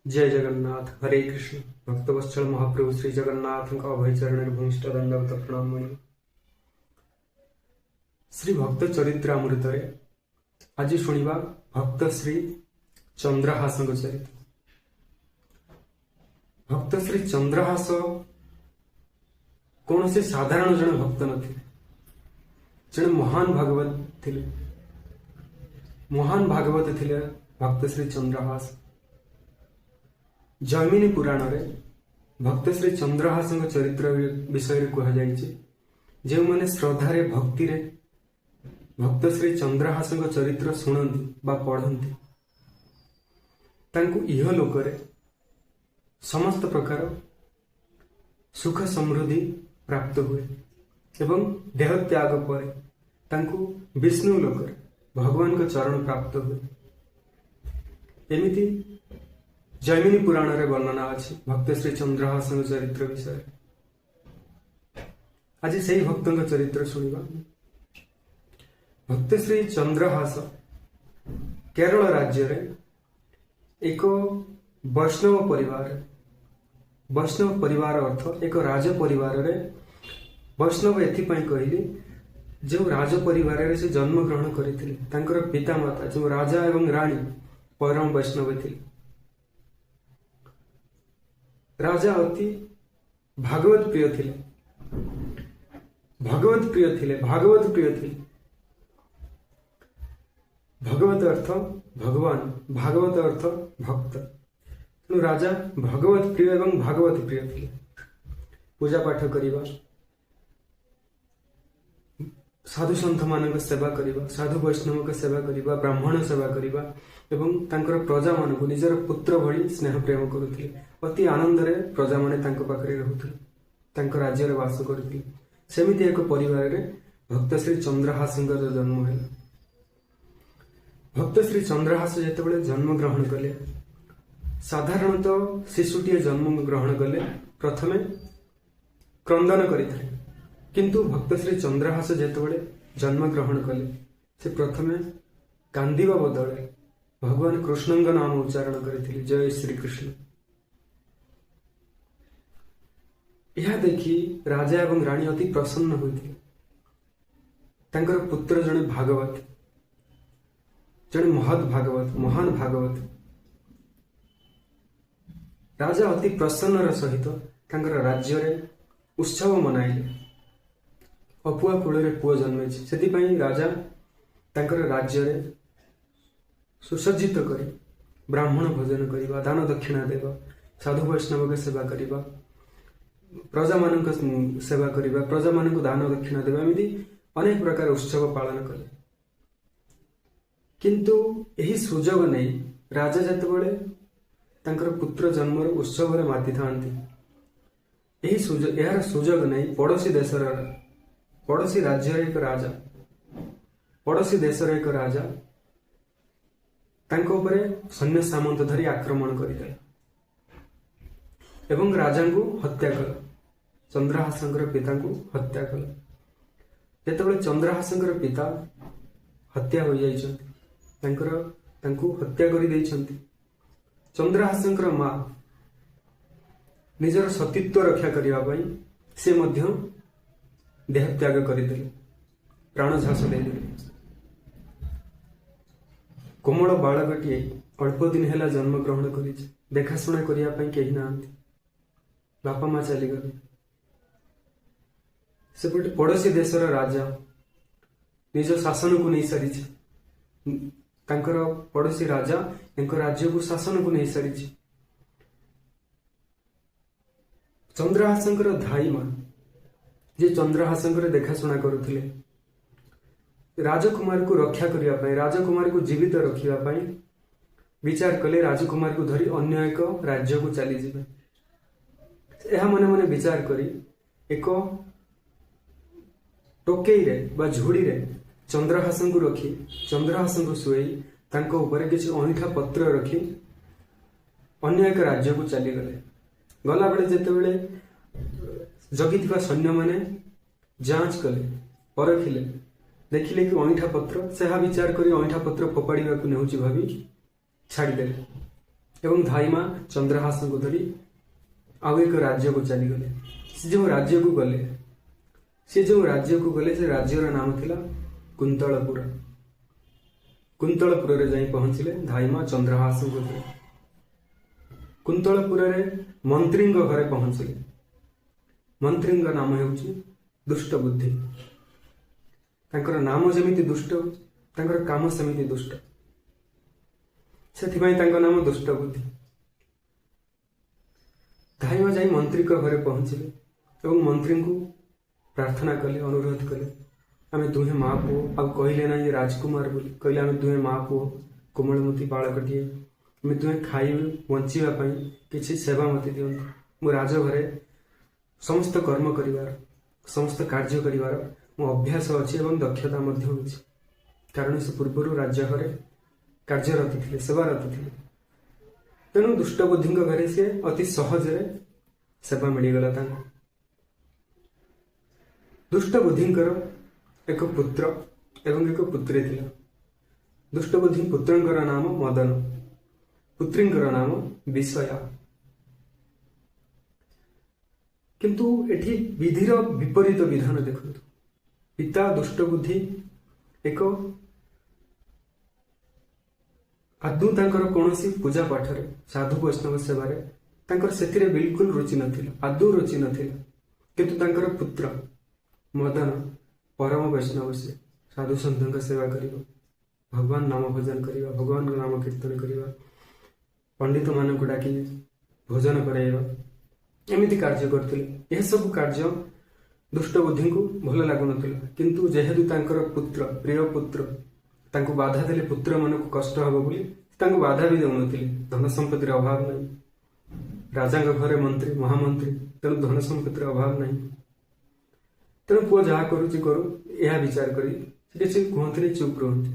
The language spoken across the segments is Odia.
जय जगन्नाथ हरे कृष्ण भक्तवत्सल महाप्रभु श्री जगन्नाथ अभय चरण भूमिष्ठ दंडवत प्रणाम मणि श्री भक्त चरित्रामृत आज शुणा भक्त श्री चंद्रहास चरित्र। भक्त श्री चंद्रहास कौन से साधारण जन भक्त नथिले, जन महान भागवत थिले। महान भागवत थिले भक्त श्री चंद्रहास। जैमिनी पुराण रे भक्त श्री चंद्रहास चरित्र विषय कह जाइए। जो मैंने श्रद्धारे भक्ति रे भक्त श्री चंद्रहास चरित्र शुणती बा पढ़ती तांकु इह लोक समस्त प्रकार सुख समृद्धि प्राप्त हुए एवं देह त्याग पर तांकु विष्णु लोक भगवान का चरण प्राप्त हुए। एमिति जैमिनी पुराण रे वर्णना अच्छी भक्त श्री चंद्रहास चरित्र विषय। आज से भक्त चरित्र शुणा। भक्त श्री चंद्रहास केरल राज्य रे एक वैष्णव परिवार अर्थ एक राज परिवार रे वैष्णव एथिपाई कहली जो राज परिवार रे से जन्म ग्रहण करथिले। तांकर पिता माता जो राजा एवं रानी परम वैष्णव थे। राजा अति भागवत प्रिय थे। भागवत प्रिय थे। भगवत अर्थ भगवान, भागवत अर्थ भक्त। तेणु राजा भगवत प्रिय एवं भागवत प्रिय थे। पूजा पाठ करवा, साधु सन्थ मान सेवा करवा, साधु वैष्णव के सेवा करवा, ब्राह्मण सेवा करवा एवं तांकर प्रजा मान को निजर पुत्र भली स्नेह प्रेम करुଥିଲେ। अति आनंद रे प्रजा माने तांको पाखरे रहुଥିଲେ, तांको राज्य रे वास करथिले। सेमिति एक परिवार रे भक्त श्री चंद्रहास जन्म है। भक्त श्री चंद्रहास जेतेबेले जन्म ग्रहण कले, साधारणतः शिशुटीए जन्म ग्रहण कले प्रथमे क्रंदन करिथे। किंतु भक्त श्री चंद्रहास जेतेबेले जन्म ग्रहण कले से प्रथमे कांदिबा बदले भगवान कृष्णଙ୍କ नाम उच्चारण करथिले, जय श्री कृष्ण। यह देखि राजा एवं रानी अति प्रसन्न होइथिले। तांकर पुत्र जने भागवत, जने महत भागवत, महान भागवत। राजा अति प्रसन्नर सहित तांकर राज्य रे उत्सव मनाइले। अपुआ कूल रे पुआ जन्मे, से राजा तांकर राज्य रे सुसज्जित करी ब्राह्मण भोजन करवा, दान दक्षिणा देवा, साधु वैष्णव के सेवा करवा, प्रजा मान सेवा करवा, प्रजा मान दान दक्षिणा देवा, एमती अनेक प्रकार उत्सव पालन कले। किंतु यही सुजोग नहीं राजा जेतेबेले तांकर पुत्र जन्म उत्सव रे माति थांती, यही यार सुजोग नहीं पड़ोसी देशर, पड़ोसी राज्य एक राजा, पड़ोसी देशर एक राजा तांको उपरे सैन्य सामंत धरी आक्रमण करदेला एवं राजा को हत्या कला। चंद्रहास पिता को हत्या कला। जेतेबेले चंद्रहास पिता हत्या हो जाइछन्ति, तांको हत्या करि दैछन्ति। चंद्रहास मां निजर सतीत्व रक्षा करिवा पई से मध्य देह त्याग करदेले, प्राण झास देदेले। कोमल बालकटीए अल्प दिन है जन्म ग्रहण कर देखाशुना करने कहीं ना, बापा माँ चलीगले। सेपटे पड़ोसी देशर राजा निज शासन को नहीं सारी, पड़ोसी राजा राज्य को शासन को नहीं सारी। चंद्रहास धाई मां जे चंद्रहास देखाशुना करुले, राजकुमार को रक्षा करने, राजकुमार को जीवित रखापी विचार कले। राजकुमार को धरी अन्य एक राज्य को चली जाए। यह मने मने विचार करी एक टोकई रे बा झुड़ी रे चंद्रहास को रखी, चंद्रहास को शुई तांको ऊपर किसी अइठा पत्र रखी अन्य एक राज्य को चली गले। गला बेले जेतेबेले जगी सैन्य माने जांच कले, परखिले, देखिले कि अइठा पत्र, से विचार करी अइठा पत्र फोपाड़ा को नेउची भावी छाड़ीदे। ଏବଂ ଧାଇମା ଚନ୍ଦ୍ରହାସଙ୍କୁ ଧରି ଆଉ ଏକ ରାଜ୍ୟକୁ ଚାଲିଗଲେ। ସେ ଯେଉଁ ରାଜ୍ୟକୁ ଗଲେ ସେ ରାଜ୍ୟର ନାମ ଥିଲା କୁନ୍ତଳପୁର। କୁନ୍ତଳପୁରରେ ଯାଇ ପହଞ୍ଚିଲେ ଧାଇମା ଚନ୍ଦ୍ରହାସଙ୍କୁ ଧରି। କୁନ୍ତଳପୁରରେ ମନ୍ତ୍ରୀଙ୍କ ଘରେ ପହଞ୍ଚିଲେ। ମନ୍ତ୍ରୀଙ୍କ ନାମ ହେଉଛି ଦୁଷ୍ଟବୁଦ୍ଧି। ତାଙ୍କର ନାମ ଯେମିତି ଦୁଷ୍ଟ, ତାଙ୍କର କାମ ସେମିତି ଦୁଷ୍ଟ, ସେଥିପାଇଁ ତାଙ୍କ ନାମ ଦୁଷ୍ଟବୁଦ୍ଧି। ଧାଇମା ଯାଇ ମନ୍ତ୍ରୀଙ୍କ ଘରେ ପହଞ୍ଚିଲେ ଏବଂ ମନ୍ତ୍ରୀଙ୍କୁ ପ୍ରାର୍ଥନା କଲେ, ଅନୁରୋଧ କଲେ, ଆମେ ଦୁହେଁ ମା ପୁଅ। ଆଉ କହିଲେ ନାହିଁ ରାଜକୁମାର ବୋଲି, କହିଲେ ଆମେ ଦୁହେଁ ମା ପୁଅ, କୋମଳମତି ବାଳକଟିଏ, ଆମେ ଦୁହେଁ ଖାଇବୁ, ବଞ୍ଚିବା ପାଇଁ କିଛି ସେବା ମତେ ଦିଅନ୍ତୁ। ମୁଁ ରାଜଘରେ ସମସ୍ତ କର୍ମ କରିବାର, ସମସ୍ତ କାର୍ଯ୍ୟ କରିବାର ମୋ ଅଭ୍ୟାସ ଅଛି ଏବଂ ଦକ୍ଷତା ମଧ୍ୟ ଅଛି, କାରଣ ସେ ପୂର୍ବରୁ ରାଜଘରେ କାର୍ଯ୍ୟରତ ଥିଲେ, ସେବାରତ ଥିଲେ। ତେଣୁ ଦୁଷ୍ଟବୁଦ୍ଧିଙ୍କ ଘରେ ସେ ଅତି ସହଜରେ ସେବା ମିଳିଗଲା ତାଙ୍କୁ। ଦୁଷ୍ଟବୁଦ୍ଧିଙ୍କର ଏକ ପୁତ୍ର ଏବଂ ଏକ ପୁତ୍ରୀ ଥିଲା। ଦୁଷ୍ଟବୁଦ୍ଧି ପୁତ୍ରଙ୍କର ନାମ ମଦନ, ପୁତ୍ରୀଙ୍କର ନାମ ବିଷୟା। କିନ୍ତୁ ଏଠି ବିଧିର ବିପରୀତ ବିଧାନ ଦେଖନ୍ତୁ। ପିତା ଦୁଷ୍ଟବୁଦ୍ଧି ଏକ ଆଦୌ ତାଙ୍କର କୌଣସି ପୂଜା ପାଠରେ, ସାଧୁ ବୈଷ୍ଣବ ସେବାରେ ତାଙ୍କର ସେଥିରେ ବିଲକୁଲ ରୁଚି ନଥିଲା, ଆଦୌ ରୁଚି ନଥିଲା। କିନ୍ତୁ ତାଙ୍କର ପୁତ୍ର ମଦନ ପରମ ବୈଷ୍ଣବ, ସେ ସାଧୁ ସନ୍ଥଙ୍କ ସେବା କରିବ, ଭଗବାନ ନାମ ଭଜନ କରିବା, ଭଗବାନଙ୍କ ନାମ କୀର୍ତ୍ତନ କରିବା, ପଣ୍ଡିତ ମାନଙ୍କୁ ଡାକି ଭୋଜନ କରାଇବା, ଏମିତି କାର୍ଯ୍ୟ କରୁଥିଲେ। ଏସବୁ କାର୍ଯ୍ୟ ଦୁଷ୍ଟବୁଦ୍ଧିଙ୍କୁ ଭଲ ଲାଗୁନଥିଲା। କିନ୍ତୁ ଯେହେତୁ ତାଙ୍କର ପୁତ୍ର, ପ୍ରିୟ ପୁତ୍ର, ତାଙ୍କୁ ବାଧା ଦେଲେ ପୁତ୍ର ମାନଙ୍କୁ କଷ୍ଟ ହବ ବୋଲି ତାଙ୍କୁ ବାଧା ବି ଦେଉନଥିଲେ। ଧନ ସମ୍ପତ୍ତିର ଅଭାବ ନାହିଁ, ରାଜାଙ୍କ ଘରେ ମନ୍ତ୍ରୀ, ମହାମନ୍ତ୍ରୀ, ତେଣୁ ଧନ ସମ୍ପତ୍ତିର ଅଭାବ ନାହିଁ। ତେଣୁ ପୁଅ ଯାହା କରୁଛି କରୁ, ଏହା ବିଚାର କରି ସେ କିଛି କୁହନ୍ତିନି, ଚୁପ୍ ରୁହନ୍ତି।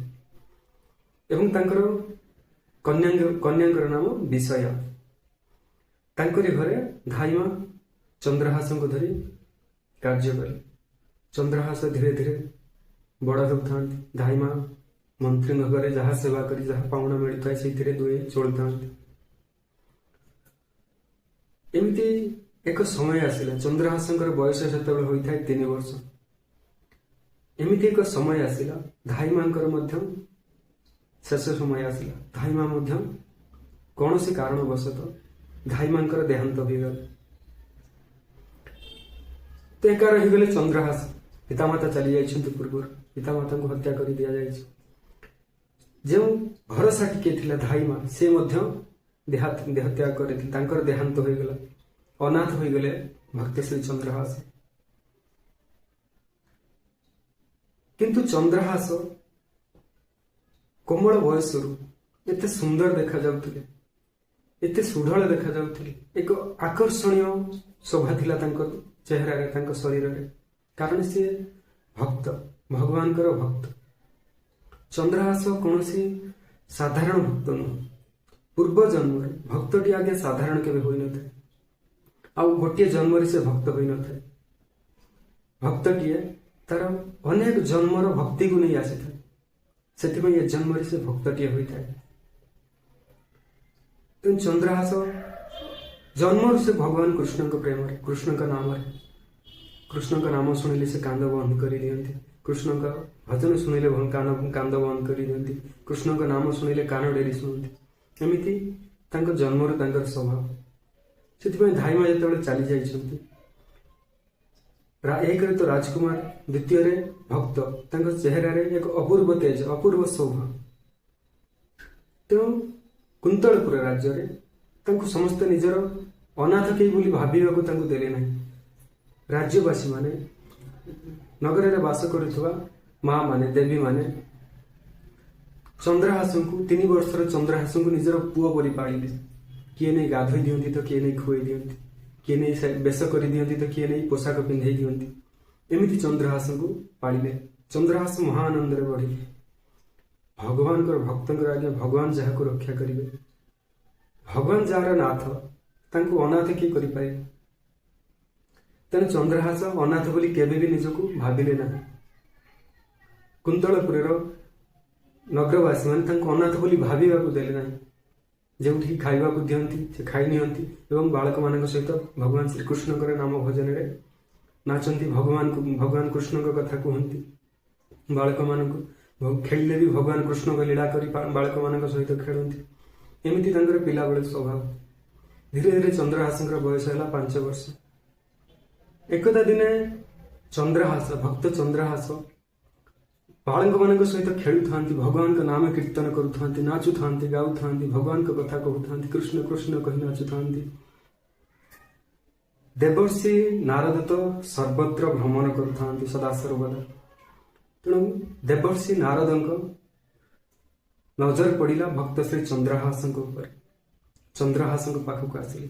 ଏବଂ ତାଙ୍କର କନ୍ୟାଙ୍କର ନାମ ବିଷୟା। ତାଙ୍କରି ଘରେ ଧାଇମା ଚନ୍ଦ୍ରହାସଙ୍କୁ ଧରି କାର୍ଯ୍ୟ କଲେ। ଚନ୍ଦ୍ରହାସ ଧୀରେ ଧୀରେ ବଡ଼ ହେଉଥାନ୍ତି। ଧାଇମା ମନ୍ତ୍ରୀଙ୍କ ଘରେ ଯାହା ସେବା କରି ଯାହା ପାଉଣା ମିଳିଥାଏ ସେଇଥିରେ ଦୁହେଁ ଚଳୁଥାନ୍ତି। ଏମିତି ଏକ ସମୟ ଆସିଲା, ଚନ୍ଦ୍ରହାସଙ୍କର ବୟସ ସେତେବେଳେ ହୋଇଥାଏ 3 ବର୍ଷ। ଏମିତି ଏକ ସମୟ ଆସିଲା, ଧାଇମାଙ୍କର ମଧ୍ୟ ଶେଷ ସମୟ ଆସିଲା। ଧାଇମା ମଧ୍ୟ କୌଣସି କାରଣବଶତଃ ଧାଇମାଙ୍କର ଦେହାନ୍ତ ହୋଇଗଲା। ତ ଏକା ରହିଗଲେ ଚନ୍ଦ୍ରହାସ। ପିତାମାତା ଚାଲି ଯାଇଛନ୍ତି ପୂର୍ବରୁ, ପିତାମାତାଙ୍କୁ ହତ୍ୟା କରି ଦିଆଯାଇଛି। ଯେଉଁ ଭରସା ଟିକେ ଥିଲା ଧାଇମା, ସେ ମଧ୍ୟ ଦେହତ୍ୟାଗ କରିଥିଲେ, ତାଙ୍କର ଦେହାନ୍ତ ହୋଇଗଲା। ଅନାଥ ହୋଇଗଲେ ଭକ୍ତ ଶ୍ରୀ ଚନ୍ଦ୍ରହାସ। କିନ୍ତୁ ଚନ୍ଦ୍ରହାସ କୋମଳ ବୟସରୁ ଏତେ ସୁନ୍ଦର ଦେଖାଯାଉଥିଲେ, ଏତେ ସୁଢଳ ଦେଖାଯାଉଥିଲେ। ଏକ ଆକର୍ଷଣୀୟ ଶୋଭା ଥିଲା ତାଙ୍କ ଚେହେରାରେ, ତାଙ୍କ ଶରୀରରେ, କାରଣ ସିଏ ଭକ୍ତ, ଭଗବାନଙ୍କର ଭକ୍ତ। ଚନ୍ଦ୍ରହାସ କୌଣସି ସାଧାରଣ ଭକ୍ତ ନୁହଁ। ପୂର୍ବ ଜନ୍ମରେ ଭକ୍ତଟି ଆଗେ ସାଧାରଣ କେବେ ହୋଇନଥାଏ, ଆଉ ଗୋଟିଏ ଜନ୍ମରେ ସେ ଭକ୍ତ ହୋଇନଥାଏ। ଭକ୍ତଟିଏ ତାର ଅନେକ ଜନ୍ମର ଭକ୍ତିକୁ ନେଇ ଆସିଥାଏ, ସେଥିପାଇଁ ଏ ଜନ୍ମରେ ସେ ଭକ୍ତଟିଏ ହୋଇଥାଏ। ତେଣୁ ଚନ୍ଦ୍ରହାସ ଜନ୍ମରୁ ସେ ଭଗବାନ କୃଷ୍ଣଙ୍କ ପ୍ରେମରେ, କୃଷ୍ଣଙ୍କ ନାମରେ, କୃଷ୍ଣଙ୍କ ନାମ ଶୁଣିଲେ ସେ କାନ୍ଦ ବନ୍ଦ କରିଦିଅନ୍ତି। କୃଷ୍ଣଙ୍କ ଭଜନ ଶୁଣିଲେ କାନ୍ଦ ବନ୍ଦ କରିଦିଅନ୍ତି। କୃଷ୍ଣଙ୍କ ନାମ ଶୁଣିଲେ କାନ ଡେରି ଶୁଣନ୍ତି। ଏମିତି ତାଙ୍କ ଜନ୍ମରୁ ତାଙ୍କର ସ୍ୱଭାବ। ସେଥିପାଇଁ ଧାଇମା ଯେତେବେଳେ ଚାଲି ଯାଇଛନ୍ତି, ଏକରେ ତ ରାଜକୁମାର, ଦ୍ୱିତୀୟରେ ଭକ୍ତ, ତାଙ୍କ ଚେହେରାରେ ଏକ ଅପୂର୍ବ ତେଜ, ଅପୂର୍ବ ଶୋଭା। ତେଣୁ କୁନ୍ତଳପୁର ରାଜ୍ୟରେ ତାଙ୍କୁ ସମସ୍ତେ ନିଜର ଅନାଥ କେହି ବୋଲି ଭାବିବାକୁ ତାଙ୍କୁ ଦେଲେ ନାହିଁ। ରାଜ୍ୟବାସୀ ମାନେ, ନଗରରେ ବାସ କରୁଥିବା ମା ମାନେ, ଦେବୀ ମାନେ ଚନ୍ଦ୍ରହାସଙ୍କୁ, 3 ବର୍ଷର ଚନ୍ଦ୍ରହାସଙ୍କୁ ନିଜର ପୁଅ ପରି ପାଳିଲେ। କିଏ ନେଇ ଗାଧୋଇ ଦିଅନ୍ତି ତ କିଏ ନେଇ ଖୁଆଇ ଦିଅନ୍ତି, କିଏ ନେଇ ବେଶ କରିଦିଅନ୍ତି ତ କିଏ ନେଇ ପୋଷାକ ପିନ୍ଧାଇ ଦିଅନ୍ତି। ଏମିତି ଚନ୍ଦ୍ରହାସଙ୍କୁ ପାଳିଲେ। ଚନ୍ଦ୍ରହାସ ମହା ଆନନ୍ଦରେ ବଢିଲେ। ଭଗବାନଙ୍କର ଭକ୍ତଙ୍କର ଆଜ୍ଞା ଭଗବାନ ଯାହାକୁ ରକ୍ଷା କରିବେ, ଭଗବାନ ଯାହାର ନାଥ, ତାଙ୍କୁ ଅନାଥ କିଏ କରିପାରିବେ? ତେଣୁ ଚନ୍ଦ୍ରହାସ ଅନାଥ ବୋଲି କେବେ ବି ନିଜକୁ ଭାବିଲେ ନାହିଁ। କୁନ୍ତଳପୁରର ନଗରବାସୀ ମାନେ ତାଙ୍କୁ ଅନାଥ ବୋଲି ଭାବିବାକୁ ଦେଲେ ନାହିଁ। ଯେଉଁଠି ଖାଇବାକୁ ଦିଅନ୍ତି ସେ ଖାଇ ନିଅନ୍ତି ଏବଂ ବାଳକମାନଙ୍କ ସହିତ ଭଗବାନ ଶ୍ରୀକୃଷ୍ଣଙ୍କର ନାମ ଭଜନରେ ନାଚନ୍ତି, ଭଗବାନ କୃଷ୍ଣଙ୍କ କଥା କୁହନ୍ତି। ବାଳକମାନଙ୍କୁ ଖେଳିଲେ ବି ଭଗବାନ କୃଷ୍ଣଙ୍କ ଲୀଳା କରି ବାଳକମାନଙ୍କ ସହିତ ଖେଳନ୍ତି। ଏମିତି ତାଙ୍କର ପିଲାବେଳେ ସ୍ୱଭାବ। ଧୀରେ ଧୀରେ ଚନ୍ଦ୍ରହାସଙ୍କର ବୟସ ହେଲା 5 ବର୍ଷ। ଏକଦା ଦିନେ ଭକ୍ତ ଚନ୍ଦ୍ରହାସ ବାଳକମାନଙ୍କ ସହିତ ଖେଳୁଥାନ୍ତି, ଭଗବାନଙ୍କ ନାମ କୀର୍ତ୍ତନ କରୁଥାନ୍ତି, ନାଚୁଥାନ୍ତି, ଗାଉଥାନ୍ତି, ଭଗବାନଙ୍କ କଥା କହୁଥାନ୍ତି, କୃଷ୍ଣ କୃଷ୍ଣ କହି ନାଚୁଥାନ୍ତି। ଦେବର୍ଷି ନାରଦ ତ ସର୍ବତ୍ର ଭ୍ରମଣ କରୁଥାନ୍ତି ସଦା ସର୍ବଦା। ତେଣୁ ଦେବର୍ଷି ନାରଦଙ୍କ ନଜର ପଡ଼ିଲା ଭକ୍ତ ଶ୍ରୀ ଚନ୍ଦ୍ରହାସଙ୍କ ଉପରେ। ଚନ୍ଦ୍ରହାସଙ୍କ ପାଖକୁ ଆସିଲେ,